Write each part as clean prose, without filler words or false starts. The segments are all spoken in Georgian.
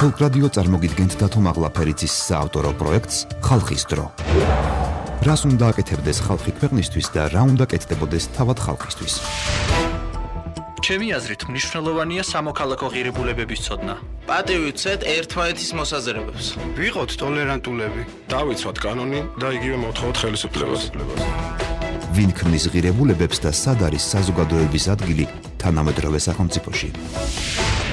Folk Radio წარმოგიდგენთ დათო მაღლაფერიძის საავტორო პროექტს ხალხის დრო. რას უნდა აკეთებდეს ხალხი ქვეყნისთვის და რა უნდა კეთდებოდეს თავად ხალხისთვის. ჩემი აზრით მნიშვნელოვანია სამოქალაქო ღირებულებების ცოდნა. პატივიცეთ ერთმანეთის მოსაზრებებს. ვიყოთ ტოლერანტულები, დავიცვათ კანონი და იგივე მოვთხოვოთ ხელისუფლებას. ვინ ქმნის ღირებულებებს და სად არის საზოგადოების ადგილი თანამედროვე სახელმწიფოში?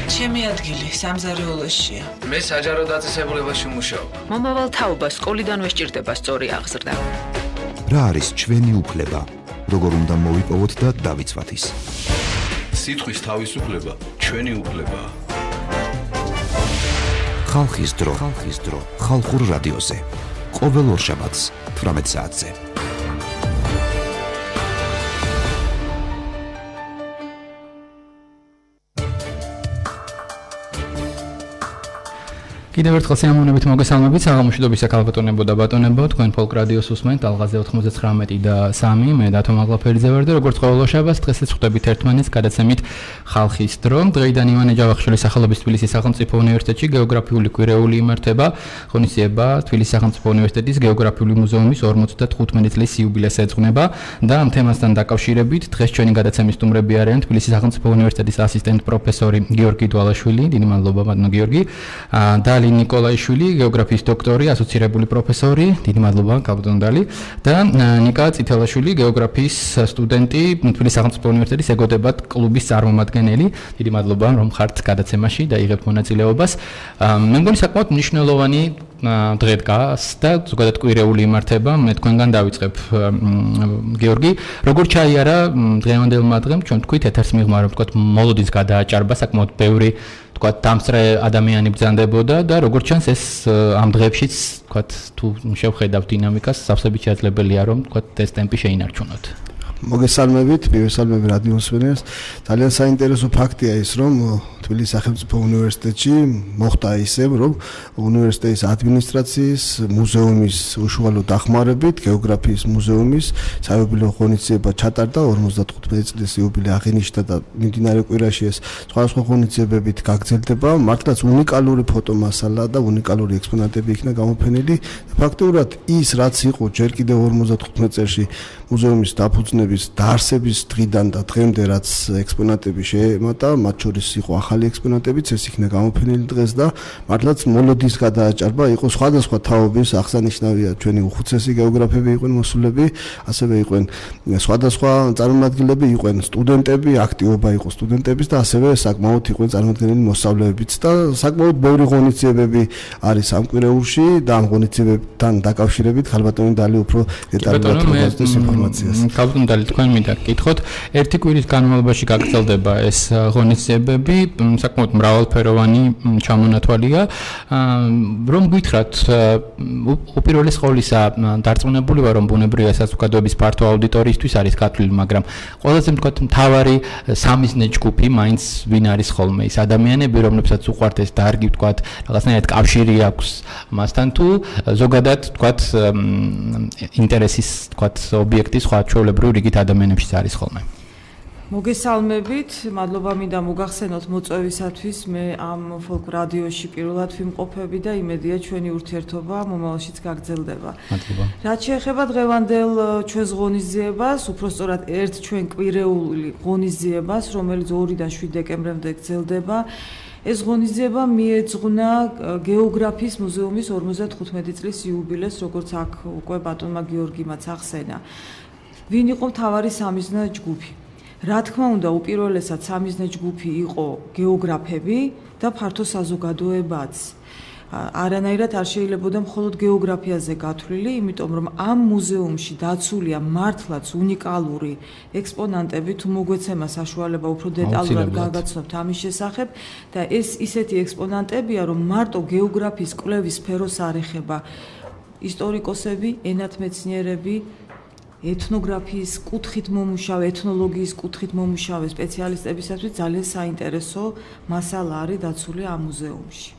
ჩემი ადგილი სამზარეულოშია. მე საჯარო დაწესებულებაში ვმუშაობ. მომავალ თაობას სკოლიდანვე სჭირდება სწორი აღზრდა. რა არის ჩვენი უფლება? როგორ უნდა მოვიპოვოთ და დავიცვათ ის? სიტყვის თავისუფლება ჩვენი უფლებაა. ხალხის დრო, ხალხურ რადიოზე. ყოველ ორშაბათს 18 საათზე. კიდევ ერთხელ სიამოვნებით მოგესალმებით საღამოშვიდობის საკალბატონებო და ბატონებო თქვენ Folk Radio-ს უსმენთ ალღაზე 99 და 3 მე დათო მაღლაფერიძე ვარ და როგორც ყოველ შაბათს დღესაც ხვდებით ერთმანეთს გადაცემით ხალხის დრო. დღეიდან ივანე ჯავახიშვილის სახელობის თბილისის სახელმწიფო უნივერსიტეტში გეოგრაფიული კვირეული იმართება. ღონისძიება თბილისის სახელმწიფო უნივერსიტეტის გეოგრაფიული მუზეუმის 55 წლის იუბილეს ეძღვნება და ამ თემასთან დაკავშირებით დღეს ჩვენი გადაცემის სტუმრები არიან თბილისის სახელმწიფო უნივერსიტეტის ასისტენტ პროფესორი გიორგი დვალაშვილი, დიდი მადლობა ბატონო გიორგი, და ნიკოლაიშვილი, გეოგრაფიის დოქტორი, ასოცირებული პროფესორი, დიდი მადლობა კაპიტან დალი და ნიკა წითელაშვილი, გეოგრაფიის სტუდენტი, თბილისის სახელმწიფო უნივერსიტეტის ეგოდებათ კლუბის წარმომადგენელი. დიდი მადლობა რომ ხართ გადაცემაში და იღებთ მონაწილეობას. მე მგონი საკმაოდ მნიშვნელოვანი დღე დგას და ზოგადად კვირეული იმართება. მე თქვენგან დავიწყებ გიორგი, როგორ ჩაიარა დღევანდელმა დღემ ჩვენ თქვით ეთერს მიღმა რომ თქვათ მოლოდის გადააჭარბა საკმაოდ ბევრი თქვათ დამსწრე ადამიანი ბრძანდებოდა და როგორც ჩანს ეს ამ დღეებშიც თქვათ თუ შევხედავთ დინამიკას სავსებით შეძლებელია რომ თქვათ ეს ტემპი შეინარჩუნოთ. მოგესალმებით, მივესალმები რადიოსმენელს. ძალიან საინტერესო ფაქტია ის, რომ თბილისის სახელმწიფო უნივერსიტეტში მოხდა ისე, რომ უნივერსიტეტის ადმინისტრაციის მუზეუმის უშუალო დახმარებით, გეოგრაფიის მუზეუმის საიუბილეო ღონისძიება ჩატარდა 55 წლის იუბილე აღინიშნა და მიმდინარე კვირაში ეს სხვადასხვა ღონისძიებებით გაგრძელდება. მართლაც უნიკალური ფოტომასალა და უნიკალური ექსპონატები იქნა გამოფენილი. ფაქტობრივად ის რაც იყო ჯერ კიდევ 55 წელში მუზეუმის დაფუძნების დაარსების დღიდან და დღემდე რაც ექსპონატები შეემატა, მათ შორის იყო ახალი ექსპონატებიც, ეს იქნა გამოფენილი დღეს და მართლაც მოლოდის გადააჭარბა, იყო სხვადასხვა თაობის, აღსანიშნავია ჩვენი უხუცესი გეოგრაფები იყვნენ მოსულები, ასევე იყვნენ სხვადასხვა წარმომადგენლები, იყვნენ სტუდენტები, აქტივობა იყო სტუდენტების და ასევე საკმაოდ იყვნენ წარმომადგენელი მოსწავლეებიც და საკმაოდ ბევრი ღონისძიებები არის ამ კვირეულში და ამ ღონისძიებებთან დაკავშირებით ხალბატონი დალი უფრო დეტალურად მოგაზრდებს ინფორმაციას. კაპიტან დალი თქვენ მინდა გკითხოთ, ერთი კვირის განმავლობაში გაგრძელდება ეს ღონისძიებები, საკმაოდ მრავალფეროვანი ჩამონათვალია. რომ გითხრათ, უპირველეს ყოვლისა დარწმუნებული ვარ, რომ ბუნებრივია საზოგადოების ფართო აუდიტორიისთვის არის გათვლილი, მაგრამ ყველაზე თქვათ მთავარი სამიზნე ჯგუფი მაინც ვინ არის ხოლმე ის ადამიანები, რომლებსაც უყვართ ეს დარგი, თქვათ, რაღაცნაირად კავშირი აქვს მასთან თუ ზოგადად თქვათ ინტერესის თქვათ ობიექტი სხვა ჩვეულებრივი რიგით ადამიანებშიც არის ხოლმე. მოგესალმებით, მადლობა მინდა მოგახსენოთ მოწვევისათვის. მე ამ Folk Radio-ში პირველად ვიმყოფები და იმედია ჩვენი ურთიერთობა მომავალშიც გაგრძელდება. მადლობა. რაც შეეხება დღევანდელ ჩვენს ღონისძიებას, უпростоრად ერთ ჩვენ კვირეული ღონისძიებას, რომელიც 2-დან 7 დეკემბრამდე გრძელდება. ეს ღონისძიება მიეძღვნა გეოგრაფიის მუზეუმის 55 წლის იუბილეს, როგორც აქ უკვე ბატონმა გიორგიმაც ახსენა. ვინ იყო მთავარი სამიზნე ჯგუფი? რა თქმა უნდა, უპირველესად სამიზნე ჯგუფი იყო გეოგრაფები და ფართო საზოგადოებაც. არანაირად არ შეიძლებოდა მხოლოდ გეოგრაფიაზე გათვლილი, იმიტომ რომ ამ მუზეუმში დაცულია მართლაც უნიკალური ექსპონატები, თუ მოგვეცემა საშუალება უფრო დეტალურად გავაცნობთ ამის შესახებ და ეს ისეთი ექსპონატებია, რომ მარტო გეოგრაფიის კვლევის სფეროს არ ეხება ისტორიკოსები, ენათმეცნიერები, ეთნოგრაფიის კუთხით მომუშავე, ეთნოლოგიის კუთხით მომუშავე სპეციალისტებისათვის ძალიან საინტერესო მასალა არის დაცული ამ მუზეუმში.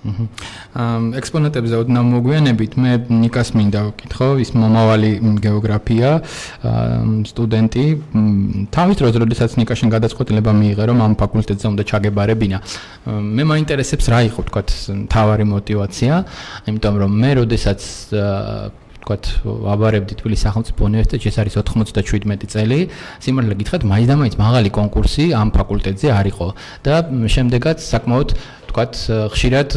ექსპონატებზე ოდნავ მოგვიანებით მე ნიკას მინდა ვკითხო, ის მომავალი გეოგრაფია სტუდენტი. თავის დროზე, როდესაც ნიკაშენ გადაწყვეტილება მიიღე, რომ ამ ფაკულტეტზე უნდა ჩაგებარებინა, მე მაინტერესებს რა იყო, თქვათ, მთავარი мотиваცია, იმიტომ რომ მე როდესაც თქვათ ვაბარებდი თბილისის სახელმწიფო უნივერსიტეტში, ეს არის 97 წელი, სიმართლე გითხრათ, მაინც მაღალი კონკურსი ამ ფაკულტეტზე არ იყო და შემდეგაც საკმაოდ თქვათ ხშირად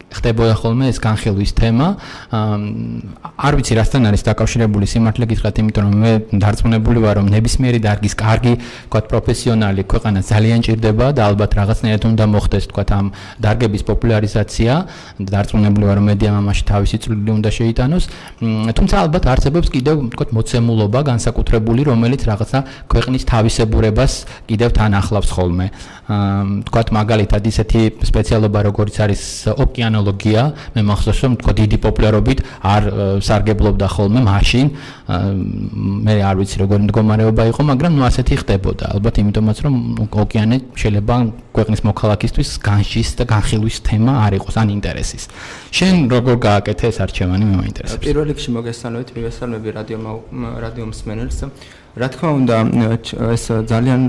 ხდებოდა ხოლმე ეს განხილვის თემა. არ ვიცი რასთან არის დაკავშირებული, სიმართლე გითხრათ, იმიტომ რომ მე დარწმუნებული ვარ, რომ ნებისმიერი დარგის კარგი, თქვათ, პროფესიონალი ქვეყანა ძალიან ჭირდება და ალბათ რაღაცნაირად უნდა მოხდეს, თქვათ, ამ დარგების პოპულარიზაცია. დარწმუნებული ვარ, რომ მედიამ ამაში თავისი წვლილი უნდა შეიტანოს. თუმცა ალბათ არსებობს კიდევ, თქვათ, მოცემულობა განსაკუთრებული, რომელიც რაღაცა ქვეყნის თავისებურებას კიდევ თან ახლავს ხოლმე. თქვათ, მაგალითად, ისეთი სპეციალობა, როგორც არის ოკეანოლოგია, მე მახსოვს, რომ თქვა დიდი პოპულარობით არ სარგებლობდა ხოლმე მაშინ. მე არ ვიცი როგორი მდგომარეობა იყო, მაგრამ ნუ ასეთი ხდებოდა. ალბათ იმიტომაც რომ ოკეანე შეიძლება ქვეყნის მოქალაქისთვის განშის და განხილვის თემა არ იყოს ან ინტერესის. შენ როგორ გააკეთე ეს არჩევანი, მე მაინტერესებს. პირველ რიგში მოგესალმებით, მივესალმები რადიო მსმენელს. რა თქმა უნდა, ეს ძალიან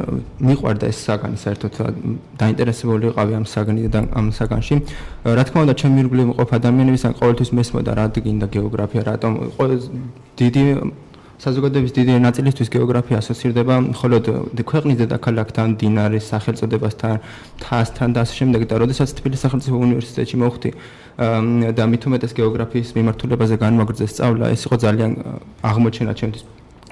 მიყვარდა ეს საგანი, საერთოდ დაინტერესებული ვიყავი ამ საგანში. რა თქმა უნდა, ჩემი ირგვლივ მყოფ ადამიანებისგან ყოველთვის მესმოდა რა გინდა გეოგრაფია, რატომ დიდი საზოგადოების დიდი ნაწილისთვის გეოგრაფია ასოცირდება მხოლოდ ქვეყნის დედაქალაქთან, მდინარის სახელწოდებასთან, თასთან და ასე შემდეგ. და როდესაც თბილისის სახელმწიფო უნივერსიტეტში მოვხდი და მით უმეტეს გეოგრაფიის მიმართულებაზე განმაგრძე სწავლა, ეს იყო ძალიან აღმოჩენა ჩემთვის.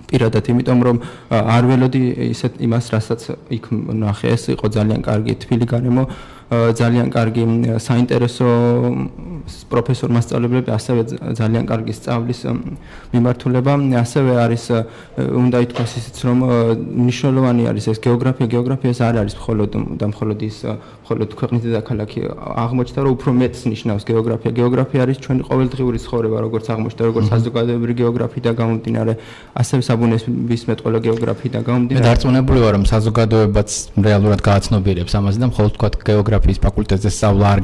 პირადად, იმიტომ რომ არ ველოდი ისეთ იმას, რასაც იქ ნახე, ეს იყო ძალიან კარგი თბილი გარემო, ძალიან კარგი საინტერესო პროფესორ მასწავლებლები, ასევე ძალიან კარგი სწავლის მიმართულება, ასევე არის უნდა ითქვას ისიც, რომ მნიშვნელოვანი არის ეს გეოგრაფია ეს არ არის მხოლოდ ის ქვეყნის დედაქალაქი, აღმოჩნდა რომ უფრო მეტს ნიშნავს გეოგრაფია არის ჩვენი ყოველდღიური ცხოვრება, როგორც აღმოჩნდა, როგორც საზოგადოებრივი გეოგრაფიიდან გამომდინარე, ასევე საბუნებისმეტყველო გეოგრაფიიდან გამომდინარე. მე დარწმუნებული ვარ, რომ საზოგადოებაც რეალურად გააცნობიერებს ამაზე და მხოლოდ თქვა გეოგრაფიის ფაკულტეტზე სწავლა არ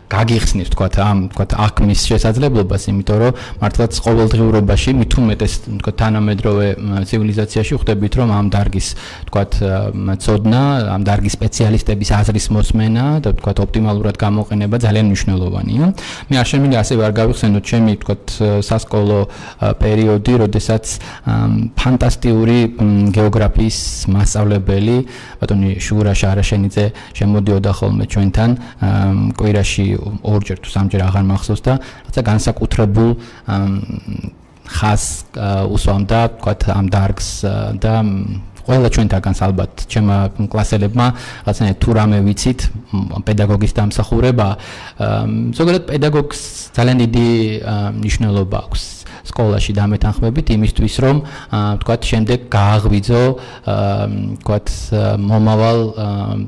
გაგიხსნის თქვა ამ თქვა აქმის შესაძლებლობას, იმიტომ რომ მართლაც ყოველდღიურობაში მით უმეტეს თქვა თანამედროვე ცივილიზაციაში ხვდებით, რომ ამ დარგის თქვა ცოდნა, ამ დარგის სპეციალისტების აზრის მოსმენა და თქვა ოპტიმალურად გამოყენება ძალიან მნიშვნელოვანია. მე არ შემიძლია ასევე არ გავიხსენოთ ჩემი თქვა სასკოლო პერიოდი, როდესაც ფანტასტიკური გეოგრაფიის მასწავლებელი ბატონი შურა შარაშენიძე შემოდიოდა ხოლმე ჩვენთან კვირაში ორჯერ თუ სამჯერ აღარ მახსოვს და რაცა განსაკუთრებულ ხაზს უსვამდა თქვა ამ დარგს და ყველა ჩვენთაგანს ალბათ ჩემმა კლასელებმა რაღაცნაირად თუ რამე ვიცით პედაგოგის დამსახურება ზოგადად პედაგოგს ძალიან დიდი მნიშვნელობა აქვს სკოლაში დამეთანხმებით იმისთვის რომ თქვათ შემდეგ გააღვიძო თქვათ მომავალ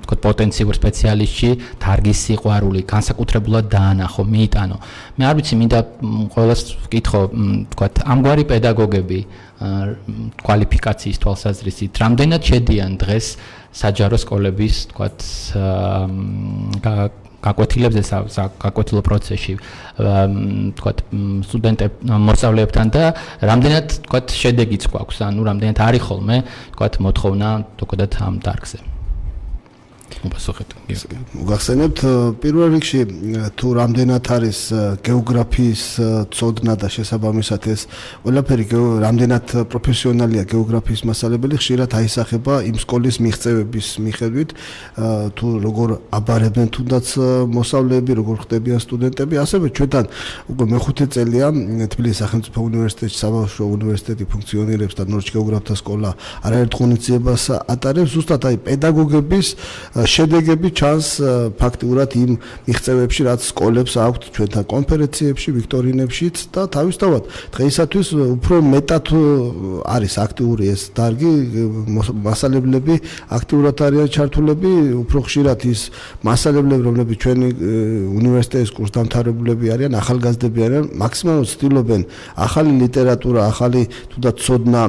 თქვათ პოტენციურ სპეციალისტში დარგის სიყვარული განსაკუთრებულად დაანახო მიიტანო მე არ ვიცი მინდა ყველას ვკითხო თქვათ ამგვარი პედაგოგები კვალიფიკაციის თვალსაზრისით რამდენად შედიან დღეს საჯარო სკოლების თქვათ გაკვეთილებზე გაკვეთილო პროცესში თქვათ სტუდენტებ მოსწავლეებთან და რამდენად თქვათ შედეგიც გვაქვს ანუ რამდენად არის ხოლმე თქვათ მოთხოვნა თქოდათ ამ დარგზე უპასუხეთ მოგახსენებთ პირველ რიგში თუ რამდენად არის გეოგრაფიის ცოდნა და შესაბამისად ეს ყველაფერი რამდენად პროფესიონალია გეოგრაფიის მასწავლებელი ხშირად აისახება იმ სკოლის მიღწევების მიხედვით თუ როგორ აბარებენ თუნდაც მოსწავლეები როგორ ხდებიან სტუდენტები ასევე ჩვენთან უკვე მეხუთე წელია თბილისის სახელმწიფო უნივერსიტეტში საბავშვო უნივერსიტეტი ფუნქციონირებს და ნორჩ გეოგრაფთა სკოლა არაერთ ღონისძიებას ატარებს ზუსტად აი პედაგოგების შედეგები ჩანს ფაქტიურად იმ მიღწევებში, რაც სკოლებს აქვთ ჩვენთან კონფერენციებში, ვიქტორინებშიც და თავისთავად დღეისათვის უფრო მეტად არის აქტიური ეს დარგი, მასალებლები აქტიურად არიან ჩართულები, უფრო ხშირად ის მასალებლები, რომლებიც ჩვენი უნივერსიტეტის კურსდამთავრებულები არიან, ახალგაზრდები არიან, მაქსიმალურად ცდილობენ ახალი ლიტერატურა, ახალი თუნდაც ცოდნა,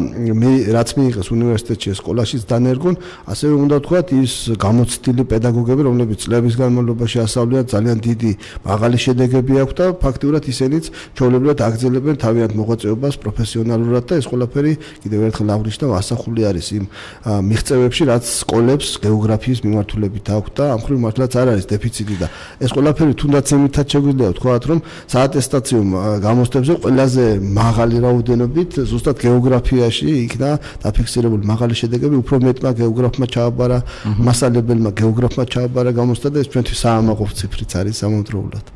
რაც მიიღეს უნივერსიტეტში, სკოლაშიც დანერგონ, ასევე უნდა ვთქვათ ის გამოცდილი პედაგოგები, რომლებიც წლების განმავლობაში ასწავლიან, ძალიან დიდი მაღალი შედეგები აქვთ და ფაქტიურად ისინიც ჩვეულებრივად აგრძელებენ თავიანთ მოღვაწეობას პროფესიონალურად და ეს ყველაფერი კიდევ ერთხელ აღნიშნავ ასახული არის იმ მიღწევებში, რაც სკოლებს გეოგრაფიის მიმართულებით აქვთ და ამ ხრივ მართლაც არ არის დეფიციტი და ეს ყველაფერი თუნდაც იმითაც შეგვიძლია ვთქვათ, რომ საატესტაციო გამოცდებზე ყველაზე მაღალი რაოდენობით ზუსტად გეოგრაფიაში იქნა დაფიქსირებული მაღალი შედეგები, უფრო მეტმა გეოგრაფმა ჩააბარა, მასალებელმა გეოგრაფმა ჩააბარა გამოცდა და ეს ჩვენთვის საამაყობ ციფრიც არის სამომდროულად.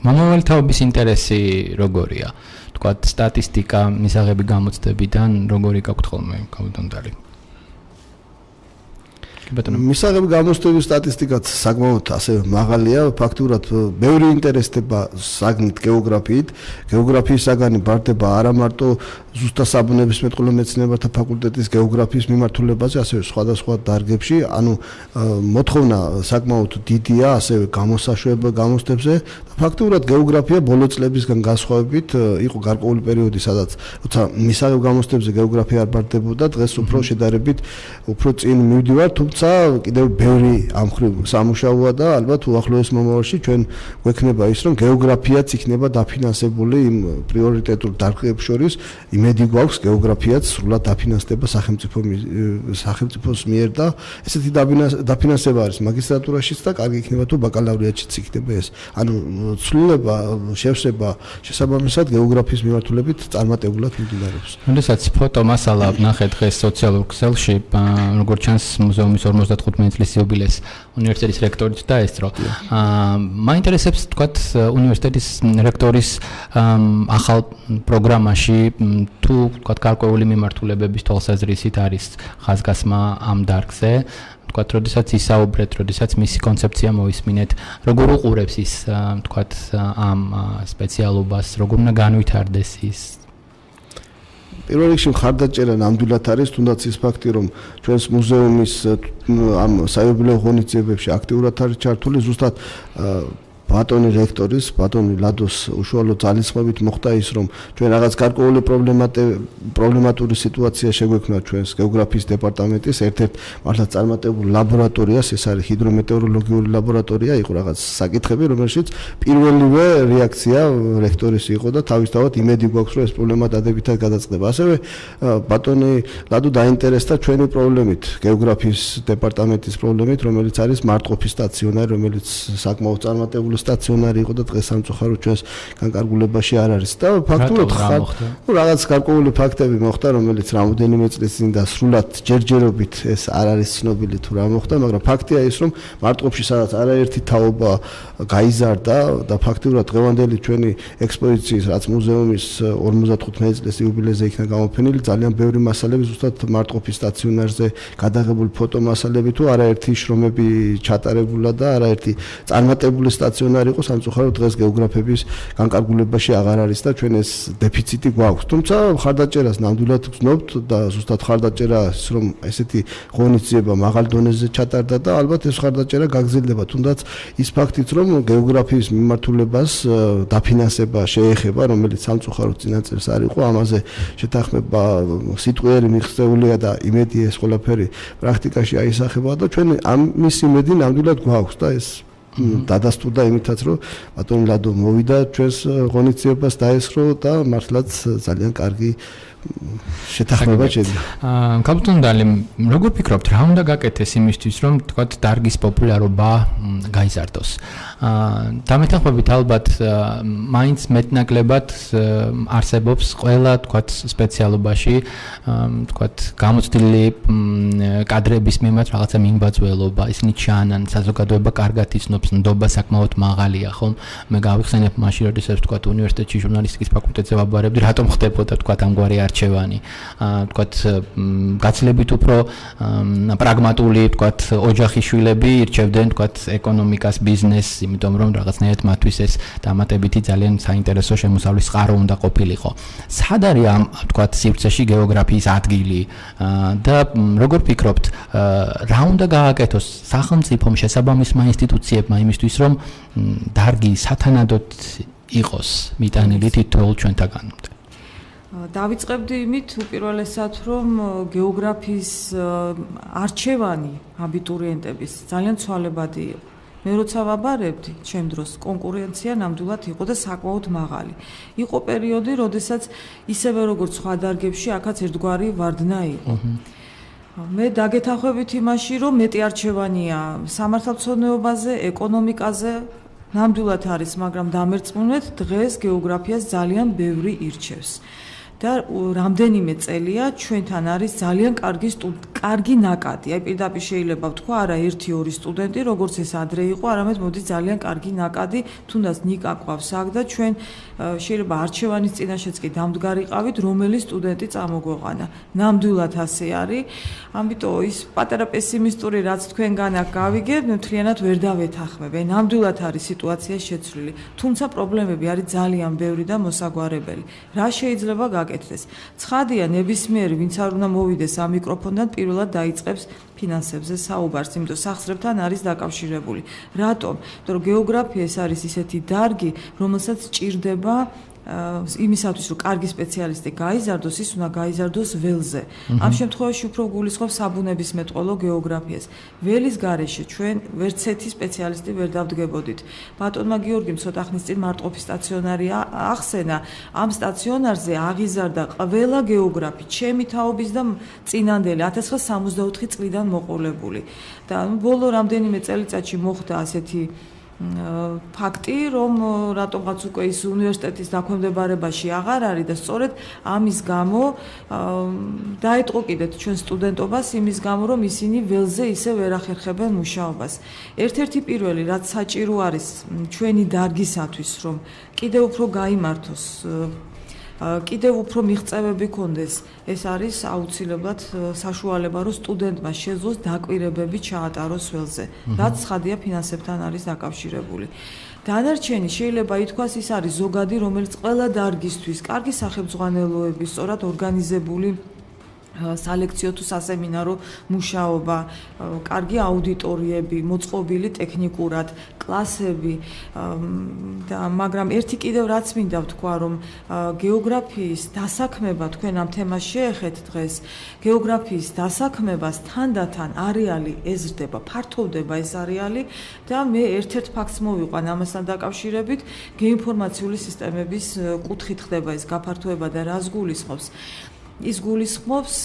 მომავალი თაობის ინტერესი როგორია? თქვათ სტატისტიკა, მისაღები გამოცდებიდან როგორი გაქვთ ხოლმე კაპიტანდალი? მისაღები გამოცდების სტატისტიკაც საკმაოდ ასევე მაღალია, ფაქტურად ბევრი ინტერესდება საგნით გეოგრაფიით, გეოგრაფიის საგანი ბარდება არა მარტო ზუსტად საბუნებისმეტყველო მეცნიერებათა ფაკულტეტის გეოგრაფიის მიმართულებაზე, ასევე სხვადასხვა დარგებში, ანუ მოთხოვნა საკმაოდ დიდია, ასევე გამოსაშვება გამოცდებზე და ფაქტურად გეოგრაფია ბოლო წლებისგან განსხვავებით იყო გარკვეული პერიოდი, სადაც როცა მისაღებ გამოცდებზე გეოგრაფია არ ბარდებოდა, დღეს უფრო შედარებით უფრო წინ მივდივარ, თუმცა კიდევ ბევრი ამ ხრივ სამუშაოა და ალბათ უახლოეს მომავალში ჩვენ გვექნება ის, რომ გეოგრაფიაც იქნება დაფინანსებული იმ პრიორიტეტულ დარგებს შორის. იმედი გვაქვს გეოგრაფიაც სრულად დაფინანსდება სახელმწიფოს მიერ და ესეთი დაფინანსება არის მაგისტრატურაშიც და კარგი იქნება თუ ბაკალავრიატშიც იქნება ეს. ანუ ცვლილება, შევსება შესაბამისად გეოგრაფიის მიმართულებით წარმატებულად მიმდინარეობს. როდესაც ფოტომასალა ვნახეთ დღეს სოციალურ ქსელში, როგორც ჩანს მუზეუმის 55 წლის იუბილეს უნივერსიტეტის რექტორიც დაესწრო. მაინტერესებს თქვათ უნივერსიტეტის რექტორის ახალ პროგრამაში თუ თქვათ გარკვეული მიმართულებების თვალსაზრისით არის ხაზგასმა ამ დარგზე. თქვათ, როდესაც ისაუბრეთ, როდესაც მისი კონცეფცია მოისმინეთ, როგორ უყურებს ის თქვათ ამ სპეციალობას, როგორ უნდა განვითარდეს ის? პირველ რიგში მხარდაჭერა ნამდვილად არის, თუნდაც ის ფაქტი, რომ ჩვენს მუზეუმის ამ საიუბილეო ღონისძიებებში აქტიურად არის ჩართული ზუსტად ბატონი რექტორის, ბატონი ლადოს უშუალო ძალისხმევით მოხდა ის, რომ ჩვენ რაღაც გარკვეული პრობლემატური სიტუაცია შეგვექმნა ჩვენს გეოგრაფიის დეპარტამენტის ერთ-ერთ მართლა წარმატებულ ლაბორატორიას, ეს არის ჰიდრომეტეოროლოგიური ლაბორატორია, იყო რაღაც საკითხები, რომელშიც პირველივე რეაქცია რექტორის იყო და თავისთავად იმედი გვაქვს, რომ ეს პრობლემა დადებითად გადაწყდება. ასევე ბატონი ლადო დაინტერესდა ჩვენი პრობლემით, გეოგრაფიის დეპარტამენტის პრობლემით, რომელიც არის მარტყოფის სტაციონარი, რომელიც საკმაოდ წარმატებული სტაციონარი იყო და დღეს სამწუხაროდ ჩვენს განკარგულებაში არ არის და ფაქტურად რაღაც გარკვეული ფაქტები მოხდა, რომელიც რამოდენიმე წლის წინ და სრულად ჯერჯერობით ეს არ არის ცნობილი თუ რა მოხდა, მაგრამ ფაქტია ის, რომ მარტყოფში სადაც არაერთი თაობა გაიზარდა და ფაქტურად დღევანდელი ჩვენი ექსპოზიციის, რაც მუზეუმის 55 წლის იუბილეზე იქნა გამოფენილი, ძალიან ბევრი მასალები ზუსტად მარტყოფის სტაციონარზე გადაღებული ფოტომასალები თუ არაერთი შრომები ჩატარებულა და არაერთი წარმატებული სტაციონარი იყო, სამწუხაროდ დღეს გეოგრაფების განკარგულებაში აღარ არის და ჩვენ ეს დეფიციტი გვაქვს. თუმცა მხარდაჭერას ნამდვილად ვგზნობთ და ზუსტად მხარდაჭერა ის, რომ ესეთი ღონისძიება მაღალ დონეზე ჩატარდა და ალბათ ეს მხარდაჭერა გაგრძელდება, თუნდაც ის ფაქტიც, რომ გეოგრაფიის მიმართულებას დაფინანსება შეეხება, რომელიც სამწუხაროდ წინა წელს არ იყო, ამაზე შეთანხმება სიტყვიერი მიღწეულია და იმედი ეს ყველაფერი პრაქტიკაში აისახება და ჩვენ ამის იმედი ნამდვილად გვაქვს და ეს დადასტურდა იმითაც, რომ ბატონი ლადო მოვიდა ჩვენს ღონისძიებას დაესწრო და მართლაც ძალიან კარგი შეთანხმება შედგა. კაპიტანდალი, როგორ ფიქრობთ, რა უნდა გაკეთდეს იმისთვის, რომ თქვათ დარგის პოპულარობა გაიზარდოს? დამეთანხმებით ალბათ მაინც მეტნაკლებად არსებობს ყველა თქვათ სპეციალობაში, თქვათ გამოცდილი კადრების მიმართ რაღაცა მიმბაძველობა, ისინი ჩაანან, საზოგადოება კარგად იცნობს არსებობს ნდობა საკმაოდ მაღალია, ხომ? მე გავიხსენებ მაშინ, როდესაც თქვა უნივერსიტეტში ჟურნალისტიკის ფაკულტეტზე ვაბარებდი, რატომ ხდებოდა თქვა ამგვარი არჩევანი? თქვა გაცილებით უფრო პრაგმატული, თქვა ოჯახის შვილები ირჩევდნენ თქვა ეკონომიკას, ბიზნესს, იმიტომ რომ რაღაცნაირად მათთვის ეს დამატებითი ძალიან საინტერესო შემოსავლის წყარო უნდა ყოფილიყო. სად არის ამ თქვა სივრცეში გეოგრაფიის ადგილი და როგორ ფიქრობთ, რა უნდა გააკეთოს სახელმწიფომ, შესაბამისმა ინსტიტუციებმა იმისთვის, რომ დარგი სათანადოდ იყოს მიტანილი თითოეულ ჩვენთაგანამდე? დავიწყებდი იმით უპირველესად, რომ გეოგრაფიის არჩევანი აბიტურიენტების ძალიან ცვალებადი იყო. მე როცა ვაბარებდი, ჩემ დროს კონკურენცია ნამდვილად იყო და საკმაოდ მაღალი. იყო პერიოდი, როდესაც ისევე როგორც სხვა დარგებში, აქაც ერთგვარი ვარდნა იყო. მე დაგეთანხმებით იმაში, რომ მეტი არჩევანია სამართალმცოდნეობაზე, ეკონომიკაზე, ნამდვილად არის, მაგრამ დამერწმუნეთ, დღეს გეოგრაფიას ძალიან ბევრი ირჩევს. და რამდენიმე წელია ჩვენთან არის ძალიან კარგი ნაკადი. აი პირდაპირ შეიძლება ვთქვა, არა 1-2 სტუდენტი, როგორც ეს ადრე იყო, არამედ მოდის ძალიან კარგი ნაკადი, თუნდაც ნიკა ყავს აქ და ჩვენ შეიძლება არჩევანის წინაშეც კი დამდგარიყავით, რომელი სტუდენტი წამოგვეყანა. ნამდვილად ასე არის. ამიტომ ის პატარა პესიმისტური რაც თქვენგან აქ გავიგებ, მთლიანად ვერ დავეთანხმებ. აი ნამდვილად არის სიტუაცია შეცვლილი. თუმცა პრობლემები არის ძალიან ბევრი და მოსაგვარებელი. რა შეიძლება გაკეთდეს? ცხადია, ნებისმიერი, ვინც არ უნდა მოვიდეს ამ მიკროფონთან, პირველად დაიწყებს ფინანსებზე საუბარს, იმიტომ სახსრებთან არის დაკავშირებული. რატომ? იმიტომ რომ გეოგრაფია ეს არის ისეთი დარგი, რომელსაც ჭირდება იმისათვის, რომ კარგი სპეციალისტი გაიზარდოს, ის უნდა გაიზარდოს ველზე. ამ შემთხვევაში უფრო გულისხმობს საბუნებისმეტყველო გეოგრაფიას. ველის გარეშე ჩვენ ვერცერთი სპეციალისტი ვერ დავდგებოდით. ბატონმა გიორგიმ ცოტა ხნის წინ მარტყოფი სტაციონარი ახსენა. ამ სტაციონარზე აღიზარდა ყველა გეოგრაფი, ჩემი თაობის და წინანდელი 1964 წლიდან მოყოლებული. და ბოლო რამდენიმე წელიწადში მოხდა ასეთი ფაქტი, რომ რატომღაც უკვე ის უნივერსიტეტის დაქვემდებარებაში აღარ არის და სწორედ ამის გამო დაეტყო კიდეთ ჩვენ სტუდენტობას იმის გამო, რომ ისინი ველზე ისე ვერ ახერხებენ მუშაობას. ერთ-ერთი პირველი, რაც საჭირო არის ჩვენი დარგისათვის, რომ კიდევ უფრო გაიმართოს, კიდევ უფრო მიღწევები კონდეს, ეს არის აუცილებლად საშუალება, რომ სტუდენტმა შეძლოს დაკვირებები ჩაატაროს ველზე, რაც ცხადია ფინანსებთან არის დაკავშირებული. დანარჩენი შეიძლება ითქვას ის არის ზოგადი, რომელიც ყველა დარგისთვის, კარგი სახელმძღვანელოების, სწორად ორგანიზებული სალექციო თუ სასემინარო მუშაობა, კარგი აუდიტორიები, მოწყობილი ტექნიკურად, კლასები და მაგრამ ერთი კიდევ რაც მინდა ვთქვა, რომ გეოგრაფიის დასაქმება თქვენ ამ თემას შეეხეთ დღეს, გეოგრაფიის დასაქმებას თანდათან არეალი ეზრდება, ფართოვდება ეს არეალი და მე ერთ-ერთ ფაქტს მოვიყვან ამასთან დაკავშირებით, გეოინფორმაციული სისტემების კუთხით ხდება ეს გაფართოება და რას გულისხმობს. ის გულისხმობს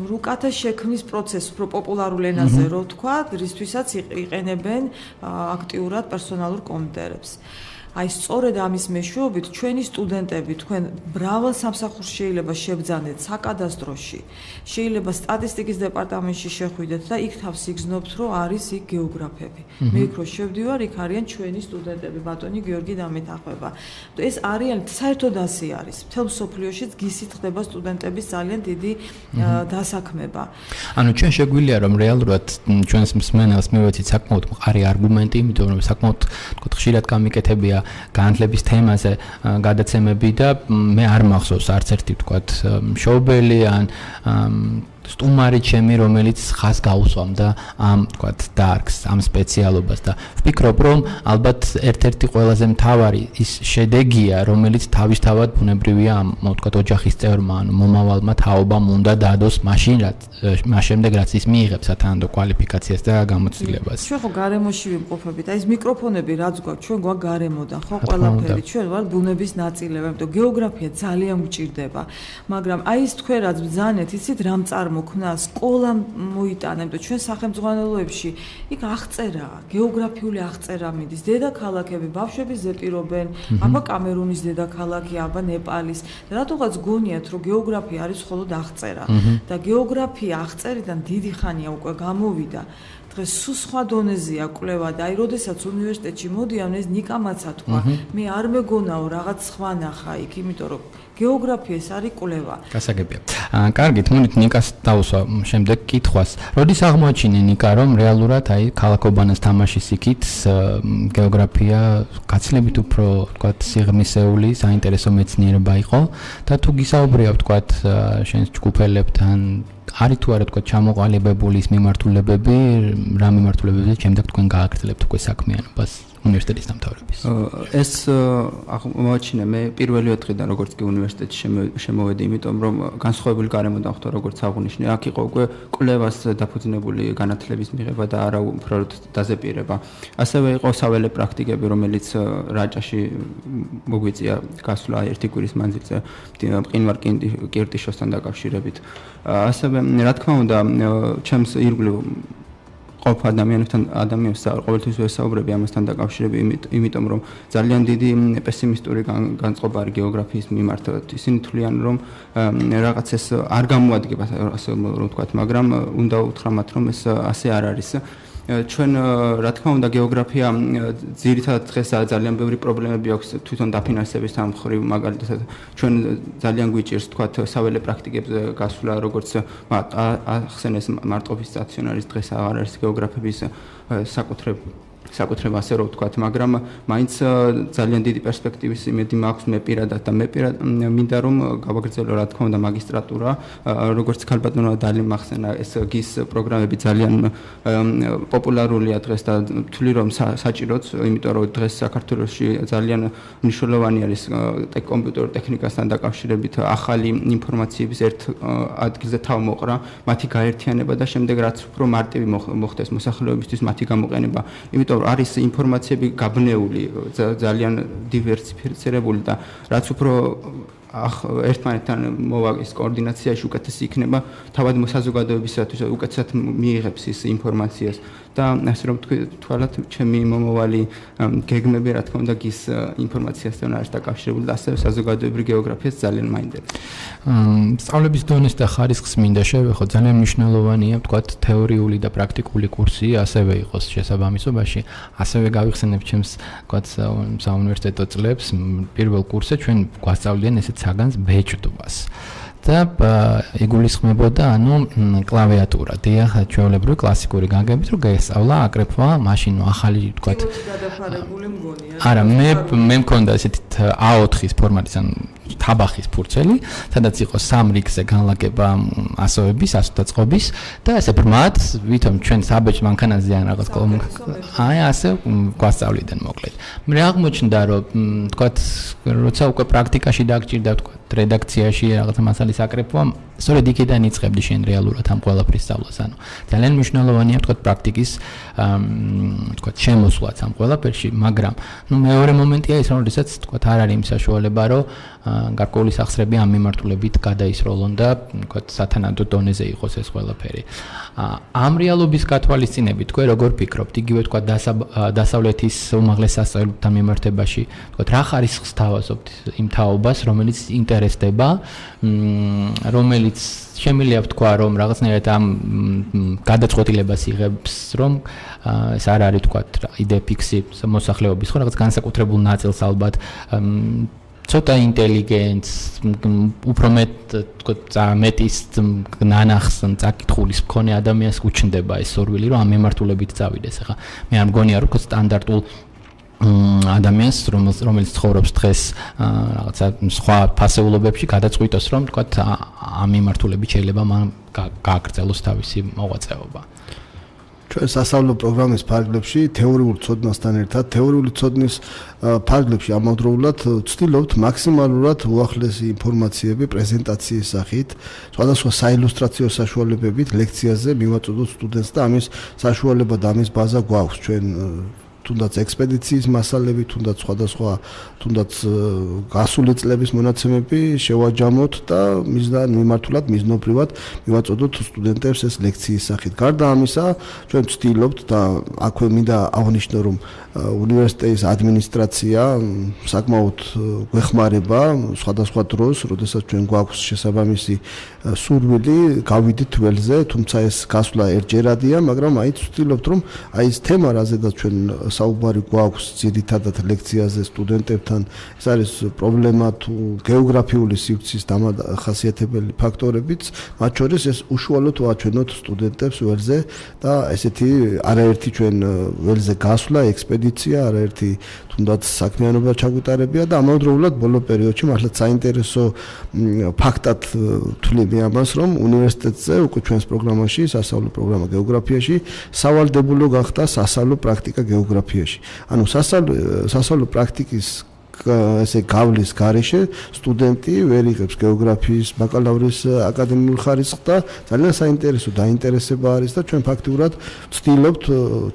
რუკათა შექმნის პროცესს, უფრო პოპულარულ ენაზე რო ვთქვა, რისთვისაც იყენებენ აქტიურად პერსონალურ კომპიუტერებს. აი სწორედ ამის მეშვეობით ჩვენი სტუდენტები თქვენ მრავალ სამსახურს შეიძლება შებძანეთ საკადასტროში, შეიძლება სტატისტიკის დეპარტამენტში შეხვიდეთ და იქ თავს იგრძნობთ, რომ არის იქ გეოგრაფები. მე იქ რო შევდივარ, იქ არიან ჩვენი სტუდენტები, ბატონი გიორგი დამეთანხმება. ეს არიან საერთოდ ასე არის. მთელ მსოფლიოშიც გისით ხდება სტუდენტების ძალიან დიდი დასაქმება. ანუ ჩვენ შეგვიძლია რომ რეალურად ჩვენს მსმენელს მივეცით საკმაოდ მყარი არგუმენტი, იმიტომ რომ საკმაოდ თქო ხშირად გამიკეთებია განათლების თემაზე გადაცემები და მე არ მახსოვს არც ერთი თქვათ მშობელი ან სტუმარი ჩემი, რომელიც ხას გაუსვამდა ამ თქვათ დარგს, ამ სპეციალობას და ვფიქრობ, რომ ალბათ ერთ-ერთი ყველაზე მთავარი ის შედეგია, რომელიც თავისთავად ბუნებრივია ამ თქვათ ოჯახის წევრმა, ანუ მომავალმა თაობამ უნდა დადოს მაშინ, მას შემდეგ რაც ის მიიღებს სათანადო კვალიფიკაციას და გამოცდილებას. ჩვენ ხო გარემოში ვიმყოფებით, აი ეს მიკროფონები რაც გვაქვს, ჩვენ გვაქვს გარემოდან, ხო ყველაფერი, ჩვენ ვართ ბუნების ნაწილები, ამიტომ გეოგრაფია ძალიან გვჭირდება, მაგრამ აი ეს თქვენ რაც ბრძანეთ, იცით რამ მოქნა სკოლა მოიტანა, იმიტომ ჩვენ სახელმძღვანელოებში იქ აღწერაა, გეოგრაფიული აღწერა მიდის, დედაქალაქები, ბავშვები ზეპირობენ, აბა კამერუნის დედაქალაქი, აბა ნეპალის. რატოღაც გონიათ, რომ გეოგრაფია არის მხოლოდ აღწერა და გეოგრაფია აღწერიდან დიდი ხანია უკვე გამოვიდა. დღეს სხვა დონეზეა კვლევა და აი როდესაც უნივერსიტეტში მოდიან ეს ნიკამაცა თქვა მე არ მეგონაო რაღაც სხვა ნახა იქ იმიტომ რომ გეოგრაფია ეს არის კვლევა. გასაგებია. კარგით, მოდით ნიკას დავუსვა შემდეგ კითხვას. როდის აღმოაჩინე ნიკა რომ რეალურად აი ქალაქობანას თამაშის იქით გეოგრაფია გაცილებით უფრო თქვა სიღრმისეული, საინტერესო მეცნიერება იყო და თუ გისაუბრია თქვა შენს ჯგუფელებთან არის თუ არა თქვა ჩამოყალიბებული ის მიმართულებები, რა მიმართულებებზე შემდეგ თქვენ გააგრძელებთ უკვე საქმიანობას უნივერსიტეტის დამთავრების. ეს აღმოაჩინე მე პირველი ოთხიდან როგორც კი უნივერსიტეტში შემოვედი, იმიტომ რომ განსხვავებული გარემო დავხტო როგორც აღნიშნე, აქ იყო უკვე კვლევას დაფუძნებული განათლების მიღება და არა უბრალოდ დაზეპირება. ასევე იყო საველე პრაქტიკები, რომელიც რაჭაში მოგვიწია გასვლა ერთი კვირის მანძილზე მყინვარ კირტიშოსთან დაკავშირებით. ასევე რა თქმა უნდა, ჩემს ირგვლივ ყოფ ადამიანებს ყოველთვის ვესაუბრები ამასთან დაკავშირებით, იმიტომ რომ ძალიან დიდი პესიმისტური განწყობა არის გეოგრაფიის მიმართ. ისინი თვლიან, რომ რაღაც ეს არ გამოადგება, ასე რომ ვთქვათ, მაგრამ უნდა უთხრა მათ, რომ ეს ასე არ არის. ჩვენ რა თქმა უნდა გეოგრაფია ძირითადად დღეს ძალიან ბევრი პრობლემები აქვს თვითონ დაფინანსების მხრივ, მაგალითად ჩვენ ძალიან გვიჭირს თქვათ საველე პრაქტიკებზე გასვლა, როგორც ახსენეს მარტყოფის სტაციონარის დღეს აღარ არის გეოგრაფების საკუთრება ასე რომ ვთქვათ, მაგრამ მაინც ძალიან დიდი პერსპექტივის იმედი მაქვს მე პირადად და მე მინდა რომ გავაგრძელო რა თქმა უნდა მაგისტრატურა, როგორც ქალბატონმა დალი მახსენა ეს გის პროგრამები ძალიან პოპულარულია დღეს და თვლი რომ საჭიროც, იმიტომ რომ დღეს საქართველოში ძალიან მნიშვნელოვანი არის კომპიუტერულ ტექნიკასთან დაკავშირებით ახალი ინფორმაციების ერთ ადგილზე თავმოყრა, მათი გაერთიანება და შემდეგ რაც უფრო მარტივი მოხდეს მოსახლეობისთვის მათი გამოყენება. იმიტომ არის ინფორმაციები გაბნეული, ძალიან დივერსიფიცირებული და რაც უფრო ერთმანეთთან მოვაგეს კოორდინაციაში უკეთესი იქნება, თავად საზოგადოებისათვის უკეთესად მიიღებს ის ინფორმაციას და ასე რომ თვალად ჩემი მომავალი გეგმები რა თქმა უნდა გის ინფორმაციასთან არის დაკავშირებული და ასევე საზოგადოებრივ გეოგრაფიას ძალიან მაინტერესებს. სწავლების დონეს და ხარისხს მინდა შევეხო, ძალიან მნიშვნელოვანია ვთქვათ თეორიული და პრაქტიკული კურსი ასევე იყოს შესაბამისობაში. ასევე გავიხსენებ ჩემს ვთქვათ საუნივერსიტეტო წლებს პირველ კურსზე ჩვენ გვასწავლიან ესეთ საგანს ბეჭდვას. და იგულისხმებოდა კლავიატურა. დიახ, ჩვეულებრივი კლასიკური განგებით რო გაესწავლა, აკრეფვა, მაშინ ახალი ვთქვათ არა, მე მქონდა ესეთი A4-ის ფორმატის ან თაბახის ფურცელი, სადაც იყო 3 რიგზე განლაგება ასოების, ასოთა წყობის და ესე ბრმად, ვითომ ჩვენ საბეჭ მანქანაზე ან რაღაც აი ასე გვასწავლიდან მოკლედ. მე აღმოჩნდა რომ ვთქვათ, როცა უკვე პრაქტიკაში დაგჭირდა ვთქვათ რედაქციაში რაღაცა მასალის აკრეფვა, სწორედ იქიდან იწყებდი შენ რეალურად ამ ყველაფრის სწავლას. ანუ ძალიან მნიშვნელოვანია ვთქვათ პრაქტიკის ვთქვათ შემოსვლაც ამ ყველაფერში, მაგრამ მეორე მომენტია ის, რომ როდესაც ვთქვათ არ არის იმ საშუალება, რომ გარკვეული სახსრები ამ მიმართულებით გადაისროლონ და ვთქვათ სათანადო დონეზე იყოს ეს ყველაფერი. ამ რეალობის გათვალისწინებით თქვენ როგორ ფიქრობთ, იგივე ვთქვათ დასავლეთის უმაღლეს სასწავლებელთან მიმართებაში, ვთქვათ რა ხარისხს თავაზობთ იმ თაობას, რომელიც ინტერესდება, რომელიც შემიძლია ვთქვა, რომ რაღაცნაირად ამ გადაწყვეტილებას იღებს, რომ ეს არ არის ვთქვათ იდეა ფიქსი მოსახლეობის, ხო რაღაც განსაკუთრებულ ნაწილს ალბათ ცოტა ინტელიგენტს, უფრო მეტის ნანახს, წაკითხulis მქონე ადამიანს უჩნდება ეს სურვილი, რომ ამ მიმართულებით წავიდეს. ახლა მე არ მგონია, რომ სტანდარტულ ადამიანს, რომელიც ცხოვრობს დღეს რაღაცა სხვა ფასეულობებში, გადაწყვიტოს, რომ ვთქვათ ამ მიმართულებით შეიძლება მან გააგრძელოს თავისი მოღვაწეობა. ჩვენ სასწავლო პროგრამის ფარგლებში თეორიულ ცოდნასთან ერთად თეორიული ცოდნის ფარგლებში ამავდროულად ვცდილობთ მაქსიმალურად უახლესი ინფორმაციები პრეზენტაციის სახით, სხვადასხვა საილუსტრაციო საშუალებებით ლექციაზე მივაწოდოთ სტუდენტს და ამის საშუალება და ამის ბაზა გვაქვს ჩვენ თუნდაც ექსპედიციის მასალები, თუნდაც სხვადასხვა თუნდაც გასული წლების მონაცემები შევაჯამოთ და მისდან მიმართულად მიზნობრივად მივაწოდოთ სტუდენტებს ეს ლექციის სახით. გარდა ამისა, ჩვენ ვცდილობთ და აქვე მინდა აღვნიშნო, რომ უნივერსიტეტის ადმინისტრაცია საკმაოდ გვეხმარება სხვადასხვა დროს, როდესაც ჩვენ გვაქვს შესაბამისი სურვილი გავიდით ველზე, თუმცა ეს გასვლა ერთჯერადია, მაგრამ აი ვცდილობთ, რომ აი ეს თემა, რაზედაც ჩვენ საუბარი გვაქვს ძირითადად ლექციაზე სტუდენტებთან, ეს არის პრობლემა თუ გეოგრაფიული სივრცის დამახასიათებელი ფაქტორებიც, მათ შორის ეს უშუალოდ ვაჩვენოთ სტუდენტებს ველზე და ესეთი არაერთი ჩვენ ველზე გასვლა, ექსპედიცია, არაერთი თუნდაც საქმიანობა ჩაგვიტარებია და ამავდროულად ბოლო პერიოდში მართლაც საინტერესო ფაქტად ვთვლები ამას, რომ უნივერსიტეტზე უკვე ჩვენს პროგრამაში, სასწავლო პროგრამა გეოგრაფიაში, სავალდებულო გახდა სასწავლო პრაქტიკა გეოგრაფიაში. ანუ სასწავლო პრაქტიკის ესე გავლის გარეშე სტუდენტი ვერ იღებს გეოგრაფიის ბაკალავრის აკადემიურ ხარისხს და ძალიან საინტერესო დაინტერესება არის და ჩვენ ფაქტიურად ვცდილობთ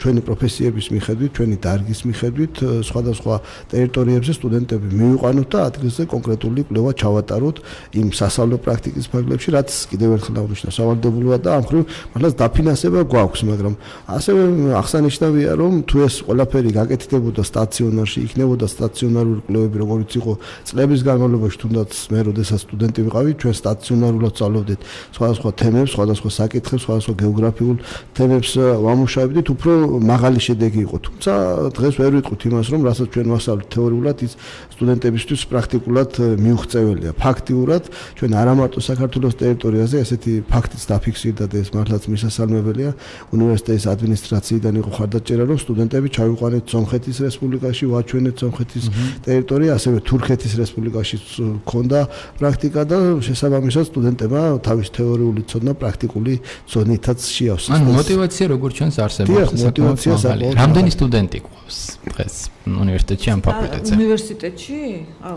ჩვენი პროფესიების მიხედვით, ჩვენი დარგის მიხედვით სხვადასხვა ტერიტორიებზე სტუდენტები მივიყვანოთ და ადგილზე კონკრეტული კვლევა ჩავატაროთ იმ სასწავლო პრაქტიკის ფარგლებში, რაც კიდევ ერთხელ აღნიშნავ, სავალდებულოა და ამ ხრივ მართლაც დაფინანსება გვაქვს, მაგრამ ასევე აღსანიშნავია, რომ თუ ეს ყველაფერი გაკეთდებოდა სტაციონარში, იქნებოდა სტაციონარული კვლევები, როგორც იყო წლების განმავლობაში, თუნდაც მე როდესაც სტუდენტი ვიყავი, ჩვენ სტაციონარულად სწავლობდით სხვადასხვა თემებს, სხვადასხვა საკითხებს, სხვადასხვა გეოგრაფიულ თემებს ვამუშავებდით, უფრო მაღალი შედეგი იყო. თუმცა დღეს ვერ ვიტყვით იმას, რომ რასაც ჩვენ ვასწავლეთ თეორიულად, ის სტუდენტებისთვის პრაქტიკულად მიუღწეველია. ფაქტიურად ჩვენ არა მარტო საქართველოს ტერიტორიაზე ესეთი ფაქტიც დაფიქსირდა და ეს მართლაც მისასალმებელია. უნივერსიტეტის ადმინისტრაციიდან იყო ხარდაჭერა, რომ სტუდენტები ჩავიყვანეთ სომხეთის რესპუბლიკაში, ვაჩვენეთ სომხეთის ტერიტორია, ასევე თურქეთის რესპუბლიკაში ჰქონდა პრაქტიკა და შესაბამისად სტუდენტებმა თავის თეორიული ცოდნა პრაქტიკული ცოდნითაც შეავსეს. ანუ მოტივაცია როგორც ჩვენს არსებობს, მოტივაცია საკმაოდ. რამდენი სტუდენტი გვყავს დღეს უნივერსიტეტში ამ ფაკულტეტზე? უნივერსიტეტში?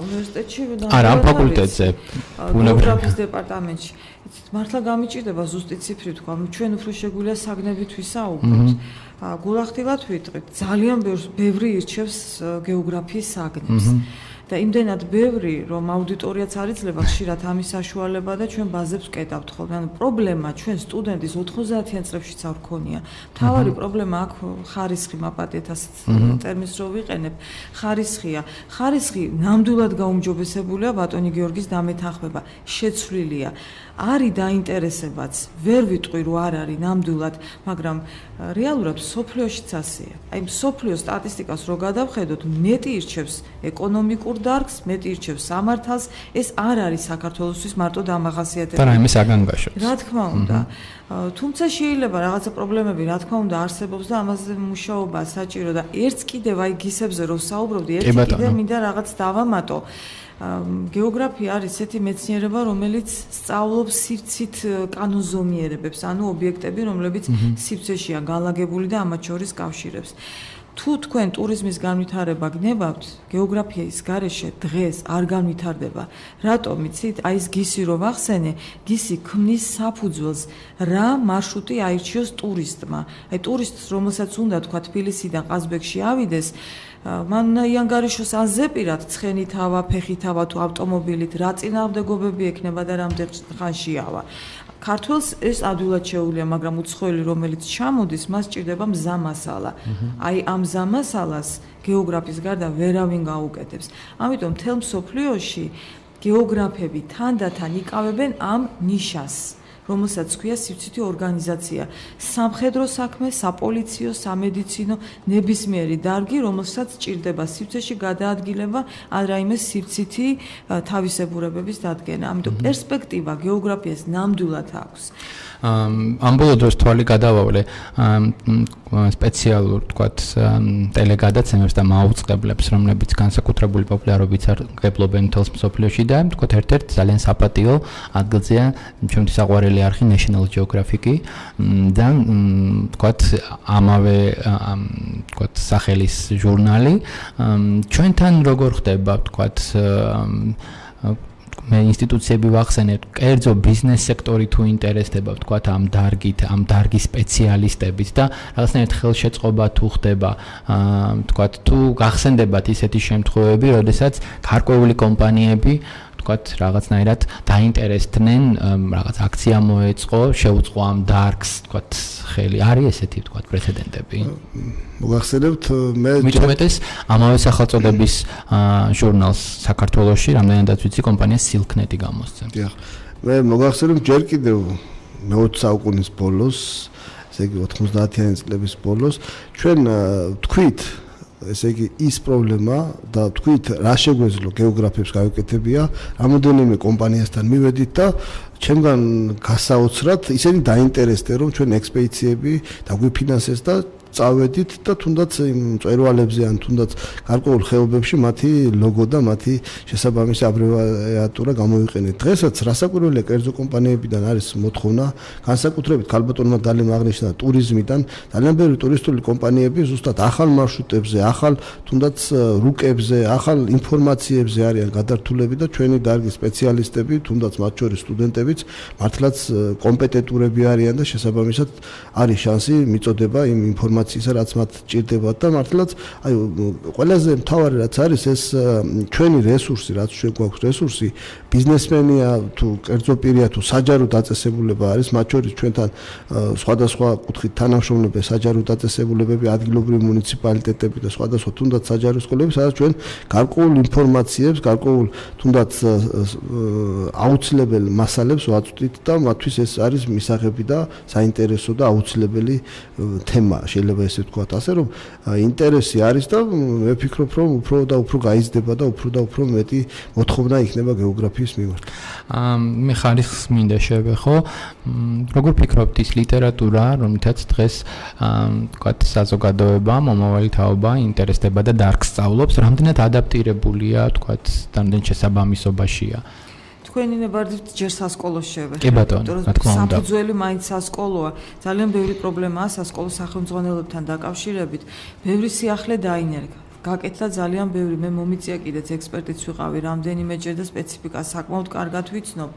უნივერსიტეტში არა, ამ ფაკულტეტზე. გეოგრაფიის დეპარტამენტში. მართლა გამიჭირდება ზუსტი ციფრი თქვა, ჩვენ უფრო შეგვიძლია საგნებით ვისაუბროთ. გულახდილად ვიტყვით, ძალიან ბევრი ირჩევს გეოგრაფიის საგნებს. და იმდენად ბევრი, რომ აუდიტორიაც არ იძლევა ხშირად ამის საშუალება და ჩვენ ბაზებს ვკეტავთ ხოლმე. ანუ პრობლემა ჩვენ სტუდენტის 90-იან წლებშიც არ ქონია. მთავარი პრობლემა აქ ხარისხი, მაპატიეთ ასეთ ტერმინს რო ვიყენებ, ხარისხია. ხარისხი ნამდვილად გაუმჯობესებულია ბატონი გიორგის დამეთანხმება, შეცვლილია. არის დაინტერესებაც, ვერ ვიტყვი რომ არ არის ნამდვილად, მაგრამ რეალურად სოფლიოშიც ასეა. აი სოფლიო სტატისტიკას რო გადავხედოთ, მეტი ირჩევს ეკონომიკურ დარგს, მეტი ირჩევს სამართალს, ეს არ არის საქართველოსთვის მარტო დამახასიათებელი. და რაიმე საგან გაშოთ. რა თქმა უნდა. თუმცა შეიძლება რაღაცა პრობლემები, რა თქმა უნდა, არსებობს და ამაზე მუშაობა საჭირო და ერთს კიდევ აი გისებზე რომ საუბრობდი, ერთი კიდევ მინდა რაღაც დავამატო. გეოგრაფია არის ესეთი მეცნიერება, რომელიც სწავლობს სივრცით კანონზომიერებებს, ანუ ობიექტები, რომლებიც სივრცეშია განლაგებული და ამათ შორის კავშირებს. თუ თქვენ ტურიზმის განვითარება გნებავთ, გეოგრაფიის გარეშე დღეს არ განვითარდება. რატომ იცით? აი ეს გისი რო ვახსენე, გისი ქმნის საფუძველს, რა მარშრუტი აირჩიოს ტურისტმა. აი ტურისტს, რომელსაც უნდა თქვა თბილისიდან ყაზბეგში ავიდეს, მან იანგარიშოს აზეპირად ცხენით ავა, ფეხით ავა თუ ავტომობილით, რა წინააღმდეგობები ექნება და რამდენ ხანში ავა. ქართველს ეს ადვილად შეუძლია, მაგრამ უცხოელი რომელიც ჩამოდის, მას ჭირდება მზა მასალა. აი ამ მზა მასალას გეოგრაფის გარდა ვერავინ გაუკეთებს. ამიტომ მთელ მსოფლიოში გეოგრაფები თანდათან იკავებენ ამ ნიშას, რომელსაც ქვია სივრცითი ორგანიზაცია, სამხედრო საქმე, საპოლიციო, სამედიცინო, ნებისმიერი დარგი, რომელსაც ჭირდება სივრცეში გადაადგილება ან რაიმე სივრცითი თავისებურებების დადგენა. ამიტომ პერსპექტივა გეოგრაფიას ნამდვილად აქვს. ამ ბოლო დროს თვალი გადავავლე სპეციალურ თქვათ ტელეგადაცემებს და მაუწყებლებს, რომლებიც განსაკუთრებული პოპულარობით არგებლობენ მთელს მსოფლიოში და თქვათ ერთ-ერთ ძალიან საპატიო ადგილზეა ჩემთვის საყვარელი არხი National Geographic-ი და თქვათ ამავე თქვათ სახელის ჟურნალი ჩვენთან როგორ ხდება თქვათ მე ინსტიტუციები ვახსენებ, კერძო ბიზნეს სექტორი თუ ინტერესდება, თქვათ ამ დარგით, ამ დარგის სპეციალისტებით და რაღაცნაირად ხელშეწყობა თუ ხდება, თქვათ თუ გახსენდებათ ისეთი შემთხვევები, როდესაც გარკვეული კომპანიები თქვათ რაღაცნაირად დაინტერესდნენ, რაღაც აქცია მოეწყო, შეუწყო ამ დარგს, თქვათ ხელი არის ესეთი თქვათ პრეცედენტები? მოგახსენებთ მე მithumetes ამავე სახელწოდების ჟურნალს საქართველოში რამდენადაც ვიცი კომპანია Silknet-ი გამოსცა. დიახ. მე მოგახსენებთ ჯერ კიდევ მე-20 საუკუნის ბოლოს, ესე იგი 90-იანი წლების ბოლოს ჩვენ თქვით ესე იგი ის პრობლემა და თქვით რა შეგვეძლო გეოგრაფებს გავეკეთებია რამოდენიმე კომპანიასთან მივედით და ჩემგან გასაოცრად ისინი დაინტერესდნენ რომ ჩვენ ექსპედიციები დაგვიფინანსეს და წავედით და თუნდაც იმ მწვერვალებზე ან თუნდაც გარკვეულ ხეობებში მათი ლოგო და მათი შესაბამისი აბრევიატურა გამოვიყენეთ. დღესაც რასაკვირველია კერძო კომპანიებიდან არის მოთხოვნა, განსაკუთრებით ქალბატონმა დალემ აღნიშნა ტურიზმიდან, ძალიან ბევრი ტურისტული კომპანიები ზუსტად ახალ მარშრუტებზე, ახალ თუნდაც რუკებზე, ახალ ინფორმაციებზე არიან გადართულები და ჩვენი დარგის სპეციალისტები, თუნდაც მათ შორის სტუდენტებიც მართლაც კომპეტენტურები არიან და შესაბამისად არის შანსი მიწოდება იმ ინფორმაციისა, რაც მათ ჭირდებათ და მართლაც აი ყველაზე მთავარი რაც არის ეს ჩვენი რესურსი, რაც ჩვენ გვაქვს რესურსი, ბიზნესმენია თუ კერძო პირია თუ საჯარო დაწესებულება არის, მათ შორის ჩვენთან სხვადასხვა კუთხით თანამშრომლობენ საჯარო დაწესებულებები, ადგილობრივი მუნიციპალიტეტები და სხვადასხვა თუნდაც საჯარო სკოლები, სადაც ჩვენ გარკვეულ ინფორმაციებს, გარკვეულ თუნდაც აუცილებელ მასალებს ვაწვდით და მათთვის ეს არის მისაღები და საინტერესო და აუცილებელი თემა. შეიძლება ესე ვთქვათ, ასე რომ ინტერესი არის და მე ვფიქრობ, რომ უფრო და უფრო გაიზრდება და უფრო მეტი მოთხოვნა იქნება გეოგრაფიის მიმართ. მე ხარისხს მინდა შევეხო. როგორ ფიქრობთ ის ლიტერატურა, რომელთაც დღეს ვთქვათ, საზოგადოება, მომავალი თაობა ინტერესდება და დარგს სწავლობს, რამდენად ადაპტირებულია, ვთქვათ, რამდენ შესაბამისობაშია? თქვენი ნებართვით ჯერ სასკოლო შევეხეთ. კი ბატონო, რა თქმა უნდა. საფუძველი მაინც სასკოლოა. ძალიან ბევრი პრობლემაა სასკოლო სახელმძღვანელოებთან დაკავშირებით. ბევრი სიახლე დაინერგა. გაკეთდა ძალიან ბევრი. მე მომიწია კიდეც ექსპერტიც ვიყავი რამდენიმეჯერ და სპეციფიკას საკმაოდ კარგად ვიცნობ.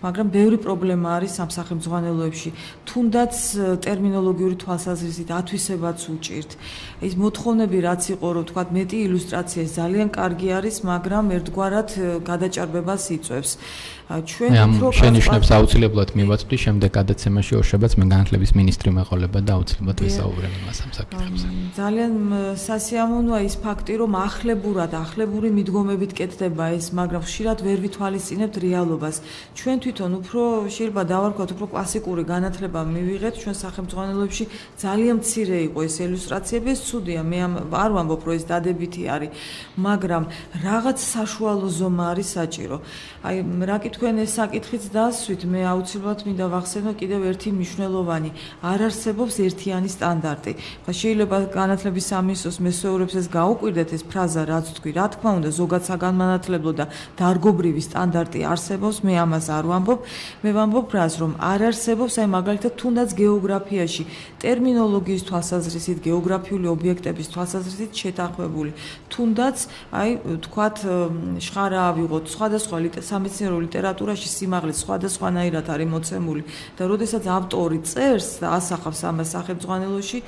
მაგრამ ბევრი პრობლემა არის ამ სახელმძღვანელოებში. თუნდაც ტერმინოლოგიური თვალსაზრისით ათვისებაც უჭირთ. ის მოთხოვნები რაც იყო, რომ თქვა მეტი ილუსტრაცია ძალიან კარგი არის, მაგრამ ერთგვარად გადაჭარბებას იწვევს. ჩვენ უფრო შენიშვნებს აუცილებლად მივაწვდი შემდეგ გადაცემაში ორშაბათს მე განათლების მინისტრი მეყოლებად და აუცილებლად ვისაუბრებ იმას ამ საკითხებზე. ძალიან სასიამოვნოა ის ფაქტი, რომ ახლებური მიდგომებით კეთდება ეს, მაგრამ ხშირად ვერ ვითვალისწინებთ რეალობას. ჩვენ თვითონ უფრო შეიძლება დავარქვათ, უფრო კლასიკური განათლება მივიღეთ, ჩვენ სახელმძღვანელოებში ძალიან მცირე იყო ეს ილუსტრაციები, ეს ცუდია, მე არ ვამბობ, რომ ეს დადებითი არის, მაგრამ რაღაც საშუალო ზომა არის საჭირო. აი რა თქვენ ეს საკითხიც დასვით, მე აუცილებლად მინდა ვახსენო კიდევ ერთი მნიშვნელოვანი, არ არსებობს ერთიანი სტანდარტი. შეიძლება განათლების სამინისტროს მესეურებს ეს გაუკვირდეთ ეს ფრაზა, რაც თქვი, რა თქმა უნდა, ზოგად საგანმანათლებლო და დარგობრივი სტანდარტი არსებობს, მე ამას არ ვამბობ, მე ვამბობ ფრაზ, რომ არ არსებობს, აი მაგალითად, თუნდაც გეოგრაფიაში ტერმინოლოგიის თვალსაზრისით, გეოგრაფიული ობიექტების თვალსაზრისით შეთანხმებული, თუნდაც აი თქვათ, შხარა ავიღოთ სხვადასხვა სამეცნიერო ლიტერატურაში სიმაღლე სხვადასხვანაირად არის მოცემული და როდესაც ავტორი წერს და ასახავს ამას სახელმძღვანელოში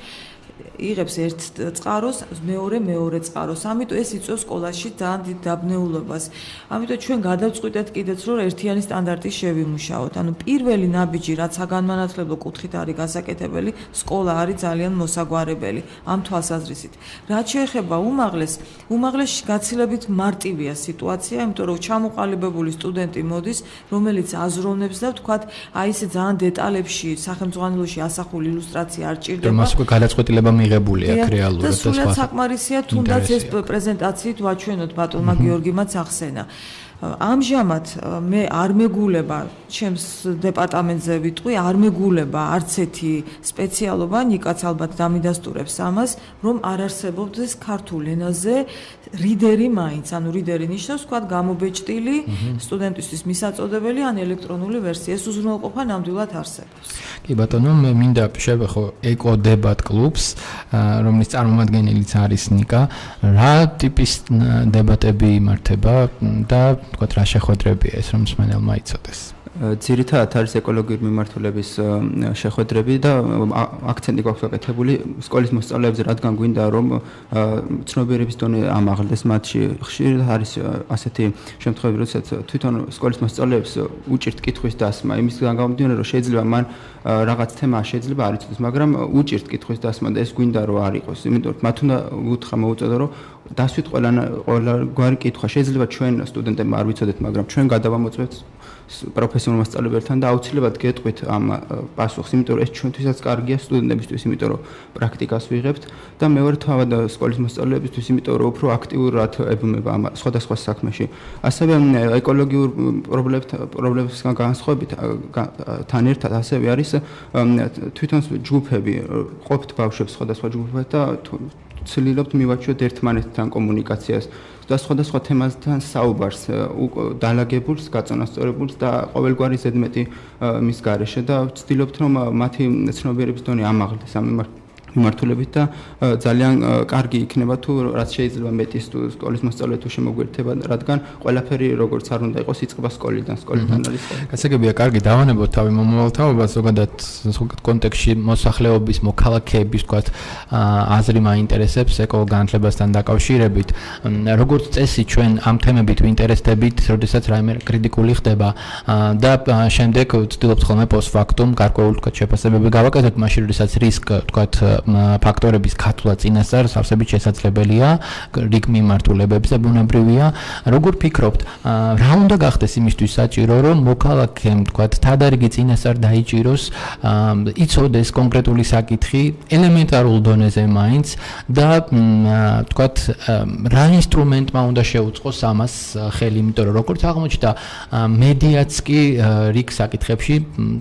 იღებს ერთ წყაროს, მეორე წყაროს. ამიტომ ეს იწვევს სკოლაში ძალიან დიდ დაბნეულობას. ამიტომ ჩვენ გადავწყვიტეთ კიდეც, რომ ერთიანი სტანდარტი შევიმუშაოთ. ანუ პირველი ნაბიჯი, რაც საგანმანათლებლო კუთხით არის გასაკეთებელი, სკოლა არის ძალიან მოსაგვარებელი ამ თვალსაზრისით. რაც შეეხება უმაღლეს გაცილებით მარტივია სიტუაცია, იმიტომ რომ ჩამოყალიბებული სტუდენტი მოდის, რომელიც აზროვნებს და ვთქვათ, აი ესე ძალიან დეტალებში სახელმძღვანელოში ასახული ილუსტრაცია არ ჭირდება. მას უკვე გადაწყვეტილება მიღებული აქვს რეალურად და სულად საკმარისია თუნდაც ეს პრეზენტაციით ვაჩვენოთ ბატონმა გიორგიმაც ახსენა. ამჟამად მე არ მეგულება ჩემს დეპარტამენტზე ვიტყვი, არ მეგულება არც ერთი სპეციალობა, ნიკაც ალბათ დამიდასტურებს ამას, რომ არ არსებობდეს ქართულ ენაზე რიდერი მაინც, ანუ რიდერი ნიშნავს, ვთქვათ, გამობეჭდილი სტუდენტისთვის მისაწოდებელი ან ელექტრონული ვერსია. ეს უზრუნველყოფა ნამდვილად არსებობს. კი ბატონო, მე მინდა შევეხო ეკო დებატ კლუბს, რომლის წარმომადგენელიც არის ნიკა. რა ტიპის დებატები იმართება და თქვათ რა შეხვედრებია ეს რომ მსმენელმა იცოდეს. ძირითადად არის ეკოლოგიური მიმართულების შეხვედრები და აქცენტი გვაქვს გაკეთებული სკოლის მოსწავლეებზე, რადგან გვინდა რომ ცნობიერების დონე ამაღლდეს მათში. ხშირად არის ასეთი შემთხვევები, როდესაც თვითონ სკოლის მოსწავლეებს უჭირთ კითხვის დასმა, იმისგან გამომდინარე, რომ შეიძლება მან რაღაც თემა შეიძლება არ იცოდეს, მაგრამ უჭირთ კითხვის დასმა და ეს გვინდა რომ არ იყოს. იმიტომ რომ მათ უნდა უთხრა მოუწოდა რომ დასვით ყველა გვარი კითხვა. შეიძლება ჩვენ სტუდენტებმა არ ვიცოდეთ, მაგრამ ჩვენ გადავამოწმებთ პროფესიონალ მასწავლებელთან და აუცილებლად გეტყვით ამ პასუხს, იმიტომ რომ ეს ჩვენთვისაც კარგია სტუდენტებისთვის, იმიტომ რომ პრაქტიკას ვიღებთ და მეორე თავად სკოლის მასწავლებლებისთვის, იმიტომ რომ უფრო აქტიურად ებმება ამ სხვადასხვა საქმეში. ასევე ეკოლოგიურ პრობლემებისგან განსხვავებით თან ერთად ასევე არის თვითონ ჯგუფები, ყოფთ ბავშვებს სხვადასხვა ჯგუფებად და ცდილობთ მივაჩვიოთ ერთმანეთთან კომუნიკაციას და სხვადასხვა თემასთან საუბარს, დალაგებულს, გაწონასწორებულს და ყოველგვარი ზედმეტი მის გარეშე და ვცდილობთ რომ მათი ცნობიერების დონე ამაღლდეს ამ მიმართულებით და ძალიან კარგი იქნება თუ რაც შეიძლება მეტი სკოლის მოსწავლე თუ შემოგვერთება, რადგან ყველაფერი როგორც არ უნდა იყოს იწყება სკოლიდან არის. გასაგებია, კარგი დავანებოთ თავი მომავალთაობას, ზოგადად კონტექსტში მოსახლეობის, მოქალაქეების, თქვათ, აზრი მაინტერესებს ეკოგანათლებასთან დაკავშირებით. როგორც წესი ჩვენ ამ თემებით ვინტერესდებით, როდესაც რაიმე კრიტიკული ხდება და შემდეგ ვცდილობთ ხოლმე პოსტფაქტუმ გარკვეული თქვათ შეფასებები გავაკეთოთ, მაშინ როდესაც რისკ თქვათ ფაქტორების ქართლა წინასწარ სავსებით შესაძლებელია რიგ მიმართულებებზე ბუნებრივია. როგორ ფიქრობთ, რა უნდა გახდეს იმისთვის საჭირო, რომ მოქალაქემ თქვათ თადარიგი წინასწარ დაიჭიროს, იცოდეს კონკრეტული საკითხი ელემენტარულ დონეზე მაინც და თქვათ რა ინსტრუმენტმა უნდა შეუწყოს ამას ხელი, იმიტომ რომ როგორც აღმოჩნდა, მედიაც კი რიგ საკითხებში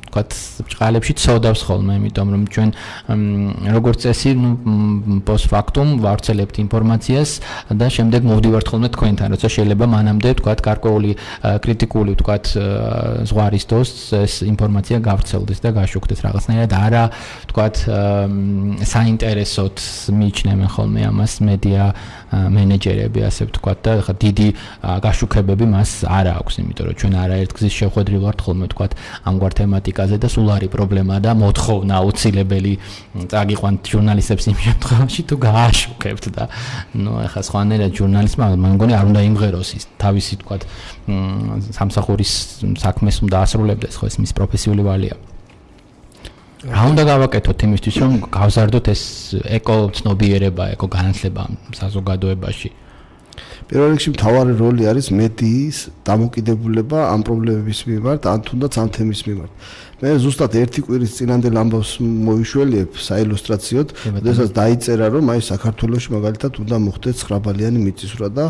თქვათ ბრწყალებში ცოდავს ხოლმე, იმიტომ რომ ჩვენ როგორც წესი, პოსტფაქტუმ ვავრცელებთ ინფორმაციას და შემდეგ მოვდივართ ხოლმე თქვენთან, როცა შეიძლება მანამდე თქვათ გარკვეული კრიტიკული თქვათ ზღვარის დროს ეს ინფორმაცია გავრცელდეს და გაშუქდეს რაღაცნაირად არა თქვათ საინტერესოდ მიიჩნევენ ხოლმე ამას მედია მენეჯერები, ასე ვთქვათ და ხა დიდი გაშუქებები მას არ აქვს, იმიტომ რომ ჩვენ არაერთ გზის შეხვედრი ვართ ხოლმე ვთქვათ ამგვარ თემატიკაზე და სულ არის პრობლემა და მოთხოვნა აუცილებელი წაგიყვანთ ჟურნალისტებს იმ შემთხვევაში თუ გააშუქებთ და ეხლა სხვანაირად ჟურნალისტმა მე მგონი არ უნდა იმღეროს ის თავისი თქვათ სამსახურის საქმეს უნდა ასრულებდეს, ხო ეს მის პროფესიული ვალია. რა უნდა გავაკეთოთ იმისთვის რომ გავზარდოთ ეს ეკოცნობიერება, ეკოგანათლება საზოგადოებაში? პირველ რიგში მთავარი როლი არის მედიის დამოკიდებულება ამ პრობლემების მიმართ, ან თუნდაც ამ თემის მიმართ. მე ზუსტად ერთი კვირის წინანდელ ამბავს მოიშველიებ საილუსტრაციოდ, როდესაც დაიწერა რომ აი საქართველოში მაგალითად უნდა მოხდეს 9 ბალიანი მიწისძვრა და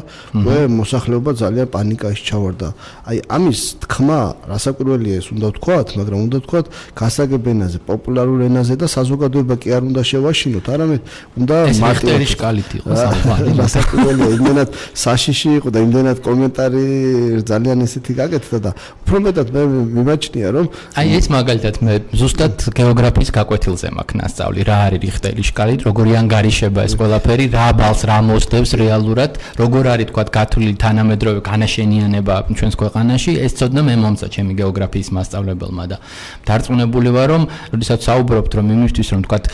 მოსახლეობა ძალიან პანიკაში ჩავარდა. აი ამის თქმა რასაკვირველია ეს უნდა ვთქვათ, მაგრამ უნდა ვთქვათ გასაგებ ენაზე, პოპულარულ ენაზე და საზოგადოება კი არ უნდა შევაშინოთ, არამედ უნდა მარტივი შკალით იყოს საუბარი. რასაკვირველია, იმენად საშიში იყო და იმენად კომენტარი ძალიან ესეთი გაკეთდა და უფრო მეტად მე მიმაჩნია რომ აი ეს მაგალითად მე ზუსტად გეოგრაფიის გაკვეთილზე მაქვს ნასწავლი, რა არის რიხტელის შკალით, როგორი ანგარიშება ეს ყველაფერი, რა ბალს რა მოსდევს რეალურად, როგორ არის თქვათ გათვლილი თანამედროვე განაშენიანება ჩვენს ქვეყანაში, ეს ცოდნა მე მომცა ჩემი გეოგრაფიის მასწავლებელმა და დარწმუნებული ვარ რომ როდესაც საუბრობთ რომ იმისთვის რომ თქვათ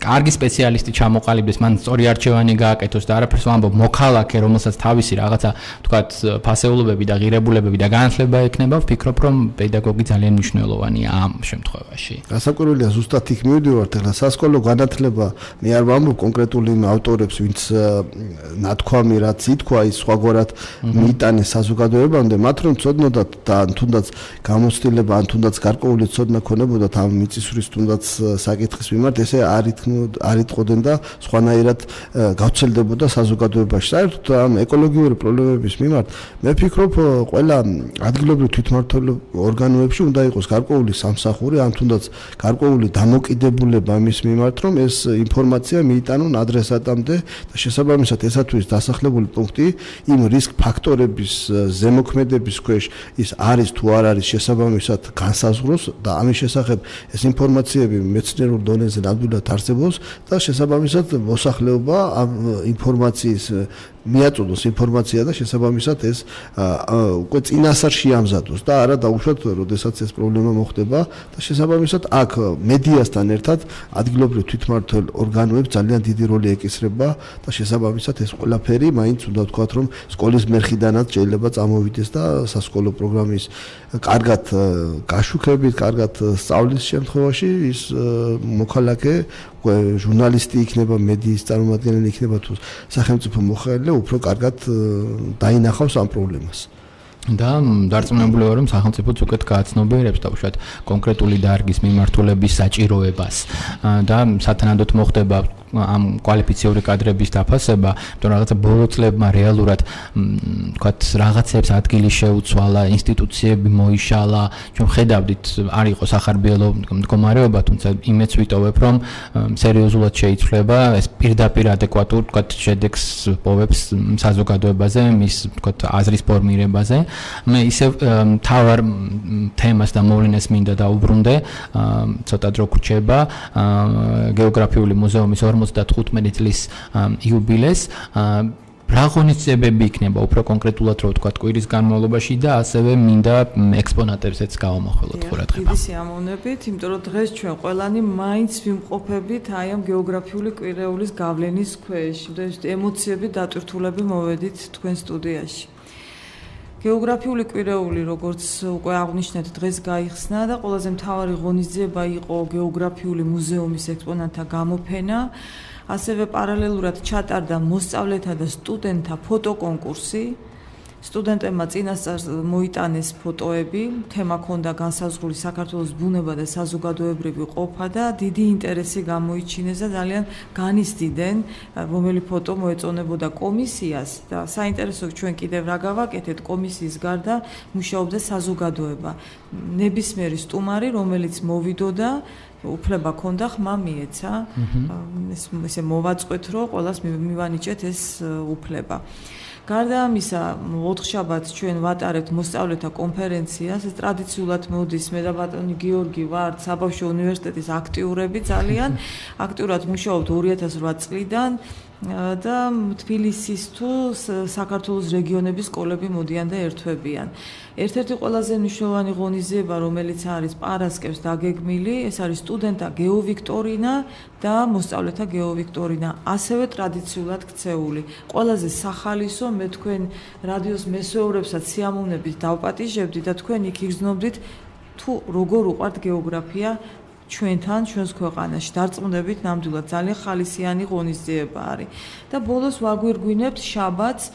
კარგი სპეციალისტი ჩამოყალიბდეს, მან სწორი არჩევანი გააკეთოს და არაფერს ვამბობ, მოქალაქე რომელსაც თავისი რაღაცა თქვათ ფასეულობები და ღირებულებები და განათლება ექნება, ვფიქრობ რომ პედაგოგი ძალიან მნიშვნელოვანია ამ შემთხვევაში. გასაკვირველია, ზუსტად იქ მივიდივართ, ახლა სასკოლო განათლება, მე არ ვამბობ კონკრეტული ავტორებს, ვინც ნათქვამი რაც ითქვა, ის სხვაგვარად მიიტანეს საზოგადოებამდე, მათ რომ ცოდნოდათ და თუნდაც გამოცდილება, ან თუნდაც გარკვეული ცოდნა ქონებოდათ ამ მიწისძვრის თუნდაც საკითხის მიმართ, ესე არ იტყოდნენ და სხვანაირად გავრცელდებოდა საზოგადოებაში. საერთოდ ამ ეკოლოგიური პრობლემების მიმართ მე ვფიქრობ, ყველა ადგილობრივ თვითმმართველ ორგანოებში უნდა იყოს გარკვეული სამსახური, ან თუნდაც გარკვეული დამოკიდებულება მის მიმართ, რომ ეს ინფორმაცია მიიტანონ ადრესატამდე და შესაბამისად ესათვის დასახლებული პუნქტი იმ რისკ ფაქტორების ზემოქმედების ქვეშ ის არის თუ არ არის შესაბამისად განსაზღვროს და ამის შესახებ ეს ინფორმაციები მეცნიერულ დონეზე ნამდვილად არსებობს და შესაბამისად მოსახლეობა ამ ინფორმაციის მიაწოდოს ინფორმაცია და შესაბამისად ეს უკვე წინასწარ შეამზადოს და არა დაუშვათ, როდესაც ეს პრობლემა მოხდება და შესაბამისად აქ მედიასთან ერთად ადგილობრივ თვითმმართველ ორგანოებს ძალიან დიდი როლი ეკისრება და შესაბამისად ეს ყველაფერი მაინც უნდა ვთქვათ, რომ სკოლის მერხიდანაც შეიძლება წამოვიდეს და სასკოლო პროგრამის კარგად გაშუქებით, კარგად სწავლის შემთხვევაში ის მოქალაქე ჟურნალისტი იქნება, მედიის წარმომადგენელი იქნება თუ სახელმწიფო მოხელე, უფრო კარგად დაინახავს ამ პრობლემას. და დარწმუნებული ვარ, რომ სახელმწიფოც უკეთ გააცნობიერებს თავშად კონკრეტული დარგის მიმართულების საჭიროებას და სათანადოდ მოხდება ამ კვალიფიციური კადრების დაფასება, იმიტომ რაღაცა ბოლო წლებმა რეალურად თქვათ რაღაცებს ადგილი შეუცვალა, ინსტიტუციები მოიშალა, ჩვენ ხედავდით არ იყო სახარბიელო მდგომარეობა, თუმცა იმეც ვიტოვებ, რომ სერიოზულად შეიცვლება ეს პირდაპირ ადეკვატურ თქვათ შედეგს პოვებს საზოგადოებაზე, მის თქვათ აზრის ფორმირებაზე. მე ისევ თავარ თემას და მოვლენას მინდა დაუბრუნდე, ცოტა დრო გრჩება გეოგრაფიული მუზეუმის 55 წლის იუბილეს. რა ღონისძიებები იქნება უფრო კონკრეტულად რო ვთქვათ კვირის განმავლობაში და ასევე მინდა ექსპონატებსაც გავამახვილოთ ყურადღება. დიდი სიამოვნებით, იმიტომ რომ დღეს ჩვენ ყველანი მაინც ვიმყოფებით აი ამ გეოგრაფიული კვირეულის გავლენის ქვეშ. ემოციები დატვირთულები მოვედით თქვენ სტუდიაში. გეოგრაფიული კვირეული, როგორც უკვე აღნიშნეთ, დღეს გაიხსნა და ყველაზე მთავარი ღონისძიება იყო გეოგრაფიული მუზეუმის ექსპონატთა გამოფენა. ასევე პარალელურად ჩატარდა მოსწავლეთა და სტუდენტთა ფოტოკონკურსი. სტუდენტებმა წინასწარ მოიტანეს ფოტოები, თემა ჰქონდა განსაზღვრული საქართველოს ბუნება და საზოგადოებრივი ყოფა და დიდი ინტერესი გამოიჩინეს და ძალიან განიცდიდნენ, რომელი ფოტო მოეწონებოდა კომისიას და საინტერესო ჩვენ კიდევ რა გავაკეთეთ, კომისიის გარდა მუშაობდა საზოგადოება. ნებისმიერი სტუმარი, რომელიც მოვიდოდა უფლება ქონდა ხმა მიეცა. ესე მოვაწყვეთ, რომ ყველას მივანიჭეთ ეს უფლება. გარდა ამისა, 4 შაბათს ჩვენ ვატარებთ მოსწავლეთა კონფერენციას. ეს ტრადიციულად მოდის, მე და ბატონი გიორგი ვართ საბავშვო უნივერსიტეტის აქტიურები ძალიან. აქტიურად მუშაობთ 2008 წლიდან და თბილისის თუ საქართველოს რეგიონების სკოლები მოდიან და ერთვებიან. ერთ-ერთი ყველაზე მნიშვნელოვანი ღონისძიება, რომელიც არის პარასკევს დაგეგმილი, ეს არის სტუდენტთა გეოვიქტორინა და მოსწავლეთა გეოვიქტორინა, ასევე ტრადიციულად ქცეული. ყველაზე სახალისო, მე თქვენ რადიოს მესვეურებსაც სიამოვნებით დავპატიჟებდი და თქვენ იქ იგრძნობდით თუ როგორ უყვართ გეოგრაფია ჩვენთან, ჩვენს ქვეყანაში. დარწმუნებით, ნამდვილად ძალიან ხალისიანი ღონისძიება არის. და ბოლოს ვაგვირგვინებთ შაბათს,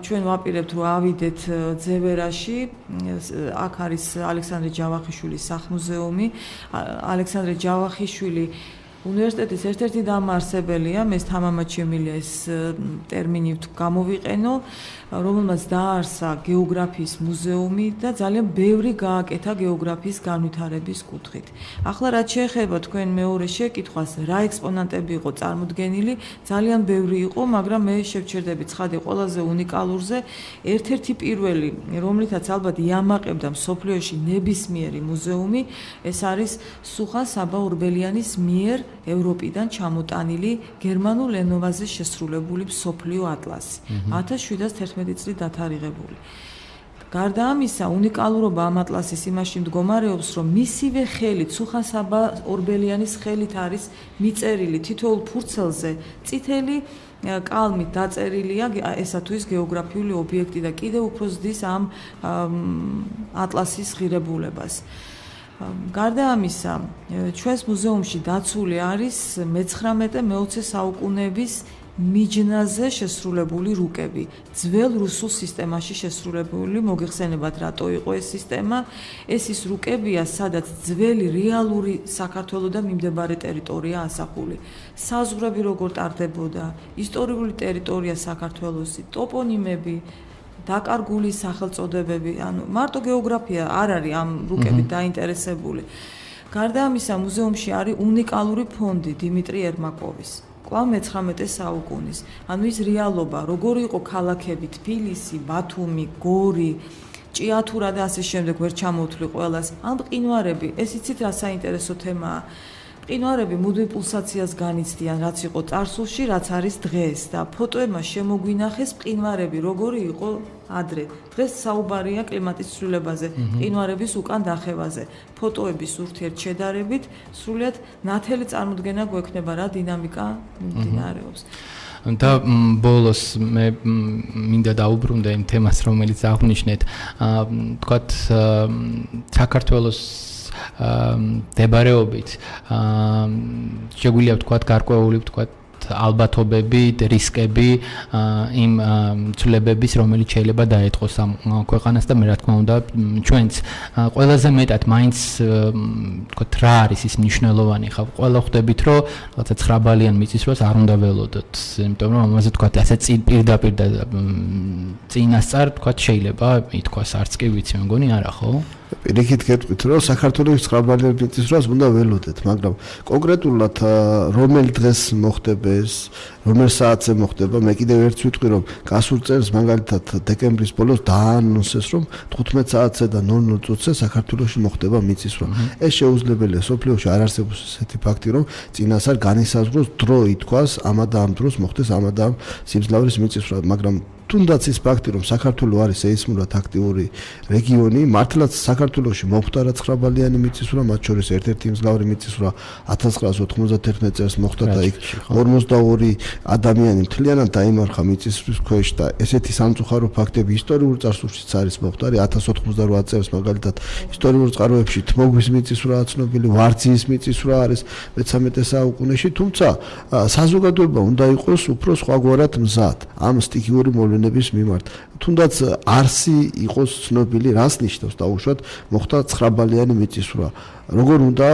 ჩვენ ვაპირებთ რომ ავიდეთ ძევერაში, აქ არის ალექსანდრე ჯავახიშვილის სახლ-მუზეუმი. ალექსანდრე ჯავახიშვილი უნივერსიტეტის ერთ-ერთი დამაარსებელია, მე თამამად შემიძლია ეს ტერმინი გამოვიყენო, რომელმაც დააარსა გეოგრაფიის მუზეუმი და ძალიან ბევრი გააკეთა გეოგრაფიის განვითარების კუთხით. ახლა რაც შეეხება თქვენ მეორე შეკითხვას, რა ექსპონატები იყო წარმოდგენილი, ძალიან ბევრი იყო, მაგრამ მე შევჩერდები ცხადი ყველაზე უნიკალურზე, ერთ-ერთი პირველი, რომლითაც ალბათ იამაყებდა მსოფლიოში ნებისმიერი მუზეუმი, ეს არის სუხა საბა ურბელიანის მიერ ევროპიდან ჩამოტანილი გერმანულ ენოვაზე შესრულებული მსოფლიო ატლასი 1711 წლით დათარიღებული. გარდა ამისა, უნიკალურობა ამ ატლასის იმაში მდგომარეობს, რომ მისივე ხელით, სუხა საბა ორბელიანის ხელით არის მიწერილი თითოეულ ფურცელზე წითელი კალმით დაწერილია ესა თუ ის გეოგრაფიული ობიექტი და კიდევ უფრო ზრდის ამ ატლასის ღირებულებას. გარდა ამისა, ჩვენს მუზეუმში დაცული არის მე-19-მე-20 საუკუნეების მიჯნაზე შესრულებული რუკები, ძველ რუსულ სისტემაში შესრულებული, მოგეხსენებათ რატო იყო ეს სისტემა, ეს ის რუკებია, სადაც ძველი რეალური საქართველოს და მიმდებარე ტერიტორია ასახული. საზღვრები როგორ ტარდებოდა, ისტორიული ტერიტორია საქართველოსი, ტოპონიმები, დაკარგული სახელწოდებები, ანუ მარტო გეოგრაფია არ არის ამ რუკებით დაინტერესებული. გარდა ამისა, მუზეუმში არის უნიკალური ფონდი დიმიტრი ერმაკოვის. კვლავ მე-19 საუკუნის. ანუ ის რეალობა, როგორი იყო ქალაქები თბილისი, ბათუმი, გორი, ჭიათურა და ასე შემდეგ, ვერ ჩამოვთვლი ყველას. ამ მყინვარები, ეს იცით რა საინტერესო თემაა. მყინვარები მუდმივ პულსაციას განიცდიან, რაც იყო წარსულში, რაც არის დღეს და ფოტოებმა შემოგვინახეს მყინვარები როგორი იყო ადრე. დღეს საუბარია კლიმატის ცვლილებაზე, მყინვარების უკან დახევაზე. ფოტოების ურთიერთ შედარებით სრულიად ნათელი წარმოდგენა გვექნება რა დინამიკა მიმდინარეობს. და ბოლოს მე მინდა დაუბრუნდე იმ თემას, რომელიც აღნიშნეთ, თქვათ საქართველოს დებარეობით შეგვიძლია ვთქვათ გარკვეული ვთქვათ ალბათობები, რისკები იმ ცვლილებების, რომელიც შეიძლება დაეწყოს ამ ქვეყანას და მე რა თქმა უნდა ჩვენც ყველაზე მეტად მაინც ვთქვათ რა არის ის მნიშვნელოვანი ხა ყველა ხვდებით რომ რაღაცა 9 ბალიან მიწისძვრას არ უნდა ველოდოთ, იმიტომ რომ ამაზე ვთქვათ ასე პირდაპირ და წინასწარ ვთქვათ შეიძლება ითქვას არც კი ვიცი მე მგონი არა ხო? პირიქით გეტყვით რომ საქართველოს 9 ბალიან მიწისძვრას უნდა ველოდეთ, მაგრამ კონკრეტულად რომელ დღეს მოხდება ეს, რომელ საათზე მოხდება, მე კიდევ ერთს ვიტყვი რომ გასულ წელს მაგალითად დეკემბრის ბოლოს დაანონსეს რომ 15 საათზე და 00 წუთზე საქართველოში მოხდება მიწისძვრა. ეს შეუძლებელია, სოფლიოში არ არსებობს ესეთი ფაქტი რომ წინასწარ განისაზღვროს დრო ითქვას ამა და ამ დროს მოხდეს ამა და ამ სიმძლავრის მიწისძვრა, მაგრამ თუნდაც ის ფაქტი რომ საქართველო არის სეისმურად აქტიური რეგიონი, მართლაც საქართველოში მოხდა რა 9 ბალიანი მიწისძვრა, მათ შორის ერთ-ერთი მსგავრი მიწისძვრა 1991 წელს მოხდა და იქ 42 ადამიანი მთლიანად დაიმარხა მიწისძვრის ქვეშ და ესეთი სამწუხარო ფაქტები ისტორიულ წარსულშიც არის მოხდა. 1088 წელს მაგალითად ისტორიულ წყაროებში თმოგვის მიწისძვრაა ცნობილი, ვარძიის მიწისძვრა არის მე-13 საუკუნეში, თუმცა საზოგადოება უნდა იყოს უფრო სხვაგვარად მზად ამ სტიქიური მოვლენების მიმართ. თუნდაც არსი იყოს ცნობილი, რას ნიშნავს დაუშვათ მოხდა 9 ბალიანი მიწისძვრა. როგორ უნდა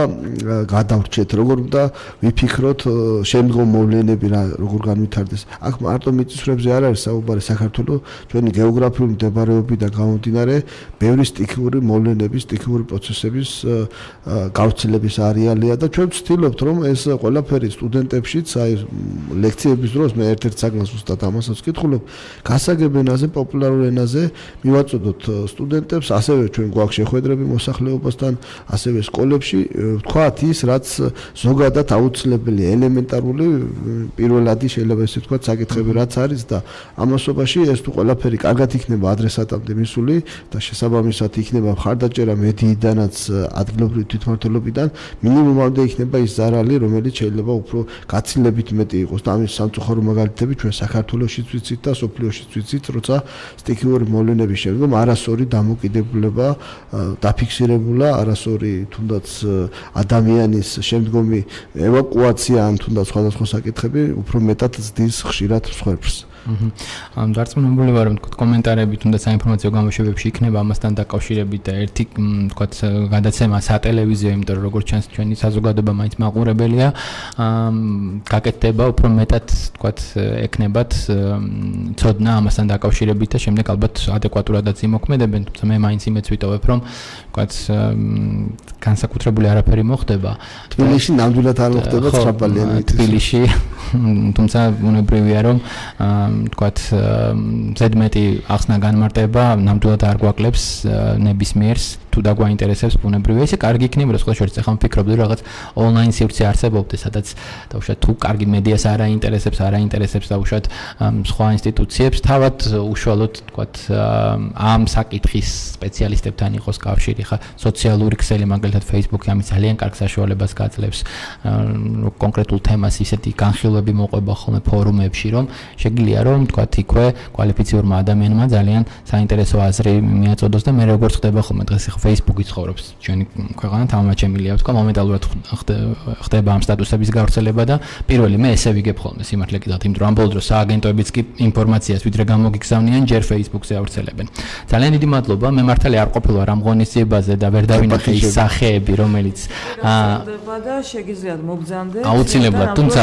გადავრჩეთ, როგორ უნდა ვიფიქროთ შემდგომ მოვლენები რა როგორ განვითარდეს. აქ მარტო მიწისძვრებზე არ არის საუბარი, საქართველოს ჩვენი გეოგრაფიული მდებარეობიდან გამომდინარე, ბევრი სტიქიური მოვლენების, სტიქიური პროცესების გავრცელების არეალია და ჩვენ ვცდილობთ რომ ეს ყველაფერი სტუდენტებშიც, აი ლექციების დროს მე ერთ-ერთ საგნას უბრალოდ ამასაც ვკითხულობ, გასაგებ ენაზე, პოპულარულ ენაზე მივაწოდოთ სტუდენტებს, ასევე ჩვენ გვაქვს შეხვედრები მოსახლეობასთან, ასევე სკოლებში ვთქვათ ის, რაც ზოგადად აუცილებელია, ელემენტარული პირველადი შეიძლება ესე ვთქვათ საკითხები რაც არის და ამასობაში ეს თუ ყველაფერი კარგად იქნება ადრესატამდე მისული და შესაბამისად იქნება მხარდაჭერა მედიიდანაც ადგილობრივი თვითმმართველობიდან, მინიმუმამდე იქნება ის ზარალი, რომელიც შეიძლება უფრო გაცილებით მეტი იყოს და ამის სამწუხარო მაგალითები ჩვენ საქართველოშიც ვიცით და სოფლიოშიც ვიცით, როცა სტიქიური მოვლენების შემდგომ არასორი დამოკიდებულება დაფიქსირებულა, არასორი თუნდაც ადამიანის შემდგომი ევაკუაცია ან თუნდაც სხვადასხვა საკითხები უფრო მეტად ზრდის ხშირად მსხვერპლს. დარწმუნებული ვარ რომ თქვა კომენტარები თუნდაც საინფორმაციო გამოშვებებში იქნება ამასთან დაკავშირებით და ერთი თქვა გადაცემა სატელევიზიო, იმიტომ რომ როგორც ჩანს ჩვენი საზოგადოება მაინც მაყურებელია, გაკეთდება უფრო მეტად თქვა ეკნებათ ცოდნა ამასთან დაკავშირებით და შემდეგ ალბათ ადეკვატურადაც იმოქმედებენ, თუმცა მე მაინც იმეც ვიტოვებ რომ თქვა განსაკუთრებული არაფერი მოხდება. თბილისში ნამდვილად არ მოხდება 9 ბალიანი მიწისძვრა. თბილისში თუმცა უნებრივია რომ თქვათ ზედმეტი ახსნა განმარტება ნამდვილად არ გვაკლებს ნებისმიერს თუ დაგვაინტერესებს ბუნებრივია ისე კარგი იქნება სხვა შორის ახლა ვფიქრობდი რომ რაღაც ონლაინ სივრცე არსებობდეს სადაც დაუშვათ თუ კარგი მედიას არ აინტერესებს დაუშვათ სხვა ინსტიტუციებს თავად უშუალოდ თქვათ ამ საკითხის სპეციალისტებთან იყოს კავშირი ხა სოციალური ქსელი მაგალითად Facebook-ი ამის ძალიან კარგ საშუალებას გაძლევს კონკრეტულ თემას ისეთი განხილვები მოყვება ხოლმე ფორუმებში რომ შეგიძლია რომ თქვათ იქვე კვალიფიციურმა ადამიანმა ძალიან საინტერესო აზრი მიაწოდოს და მე როგორც ხდება ხოლმე დღეს Facebook-ი ცხოვრობს ჩვენი ქვეყანა თამამაჩემილია ვთქვა მომენტალურად ხდება ამ სტატუსების გავრცელება და პირველი მე ესე ვიგებ ხოლმე სიმართლე კიდევ იმიტომ რომ ამ ბოლო დროს სააგენტოებიც კი ინფორმაციას ვიდრე გამოგიგზავნიან ჯერ Facebook-ზე ავრცელებენ ძალიან დიდი მადლობა მე მართალი არ ყოფილვარ ამ ღონისძიებაზე და ვერ დავინახე ის სახეები რომელიც და შეგიძლიათ მოგზავნდეთ აუცილებლად თუმცა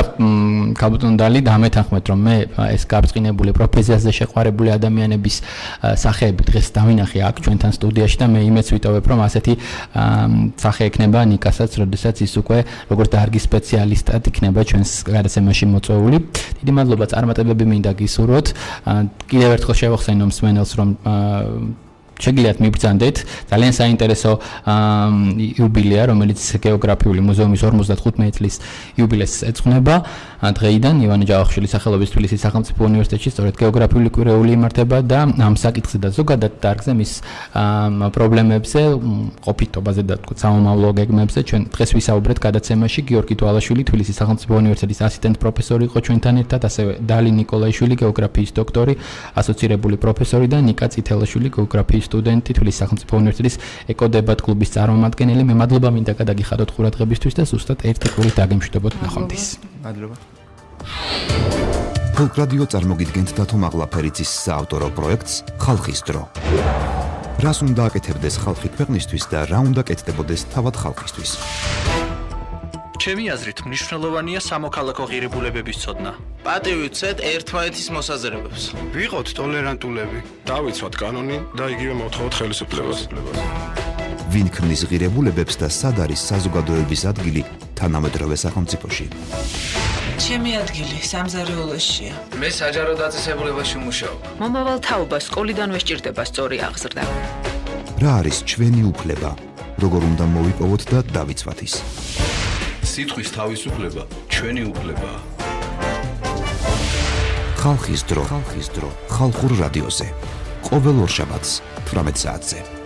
ქალბატონ დალი დამეთანხმეთ რომ მე ეს გაბრწყინებული პროფესიაზე შეყვარებული ადამიანების სახეები დღეს დავინახე აქ ჩვენთან სტუდიაში და მე იმეც ვიტოვებ რომ ასეთი სახე ექნება ნიკასაც როდესაც ის უკვე როგორც დარგის სპეციალისტად იქნება ჩვენს გადაცემაში მოწვეული დიდი მადლობა წარმატებები მინდა გისურვოთ კიდევ ერთხელ შევახსენო მსმენელს რომ შეგიძლიათ მიბრძანდეთ ძალიან საინტერესო იუბილეა რომელიც გეოგრაფიული მუზეუმის 55 წლის იუბილეს ეძღვნება დღეიდან ივანე ჯავახიშვილის სახელობის თბილისის სახელმწიფო უნივერსიტეტში სწორედ გეოგრაფიული კვირეული იმართება და ამ საკითხზე და ზოგადად დარგზე მის პრობლემებზე ყოფითობაზე და თქო სამომავლო გეგმებზე ჩვენ დღეს ვისაუბრეთ გადაცემაში გიორგი დვალაშვილი თბილისის სახელმწიფო უნივერსიტეტის ასისტენტ პროფესორი იყო ჩვენთან ერთად ასევე დალი ნიკოლაიშვილი გეოგრაფიის დოქტორი ასოცირებული პროფესორი და ნიკა წითელაშვილი გეოგრაფიის სტუდენტი თბილისის სახელმწიფო უნივერსიტეტის ეკოდებატ კლუბის წარმომადგენელი. მე მადლობა მინდა გადაგიხადოთ ყურადღებისთვის და ზუსტად ერთი კვირით დაგემშვიდობოთ ნახვამდის. მადლობა. ფოლკ რადიო წარმოგიდგენთ დათო მაღლაფერიძის საავტორო პროექტს ხალხის დრო. რას უნდა აკეთებდეს ხალხი ქვეყნისთვის და რა უნდა კეთდებოდეს თავად ხალხისთვის? ჩემი აზრით მნიშვნელოვანია სამოქალაქო ღირებულებების ცოდნა. პატივი ვცეთ ერთმანეთის მოსაზრებებს. ვიყოთ ტოლერანტულები, დავიცვათ კანონი და იგივე მოვთხოვოთ ხელისუფლებას. ვინ ქმნის ღირებულებებს და სად არის საზოგადოების ადგილი თანამედროვე სახელმწიფოში? ჩემი ადგილი სამზარეულოშია. მე საჯარო დაწესებულებაში ვმუშაობ. მომავალ თაობას სკოლიდანვე სჭირდება სწორი აღზრდა. რა არის ჩვენი უფლება? როგორ უნდა მოვიპოვოთ და დავიცვათ ის? სიტყვის თავისუფლება ჩვენი უფლებაა. ხალხის დრო, ხალხურ რადიოზე. ყოველ ორშაბათს 18 საათზე.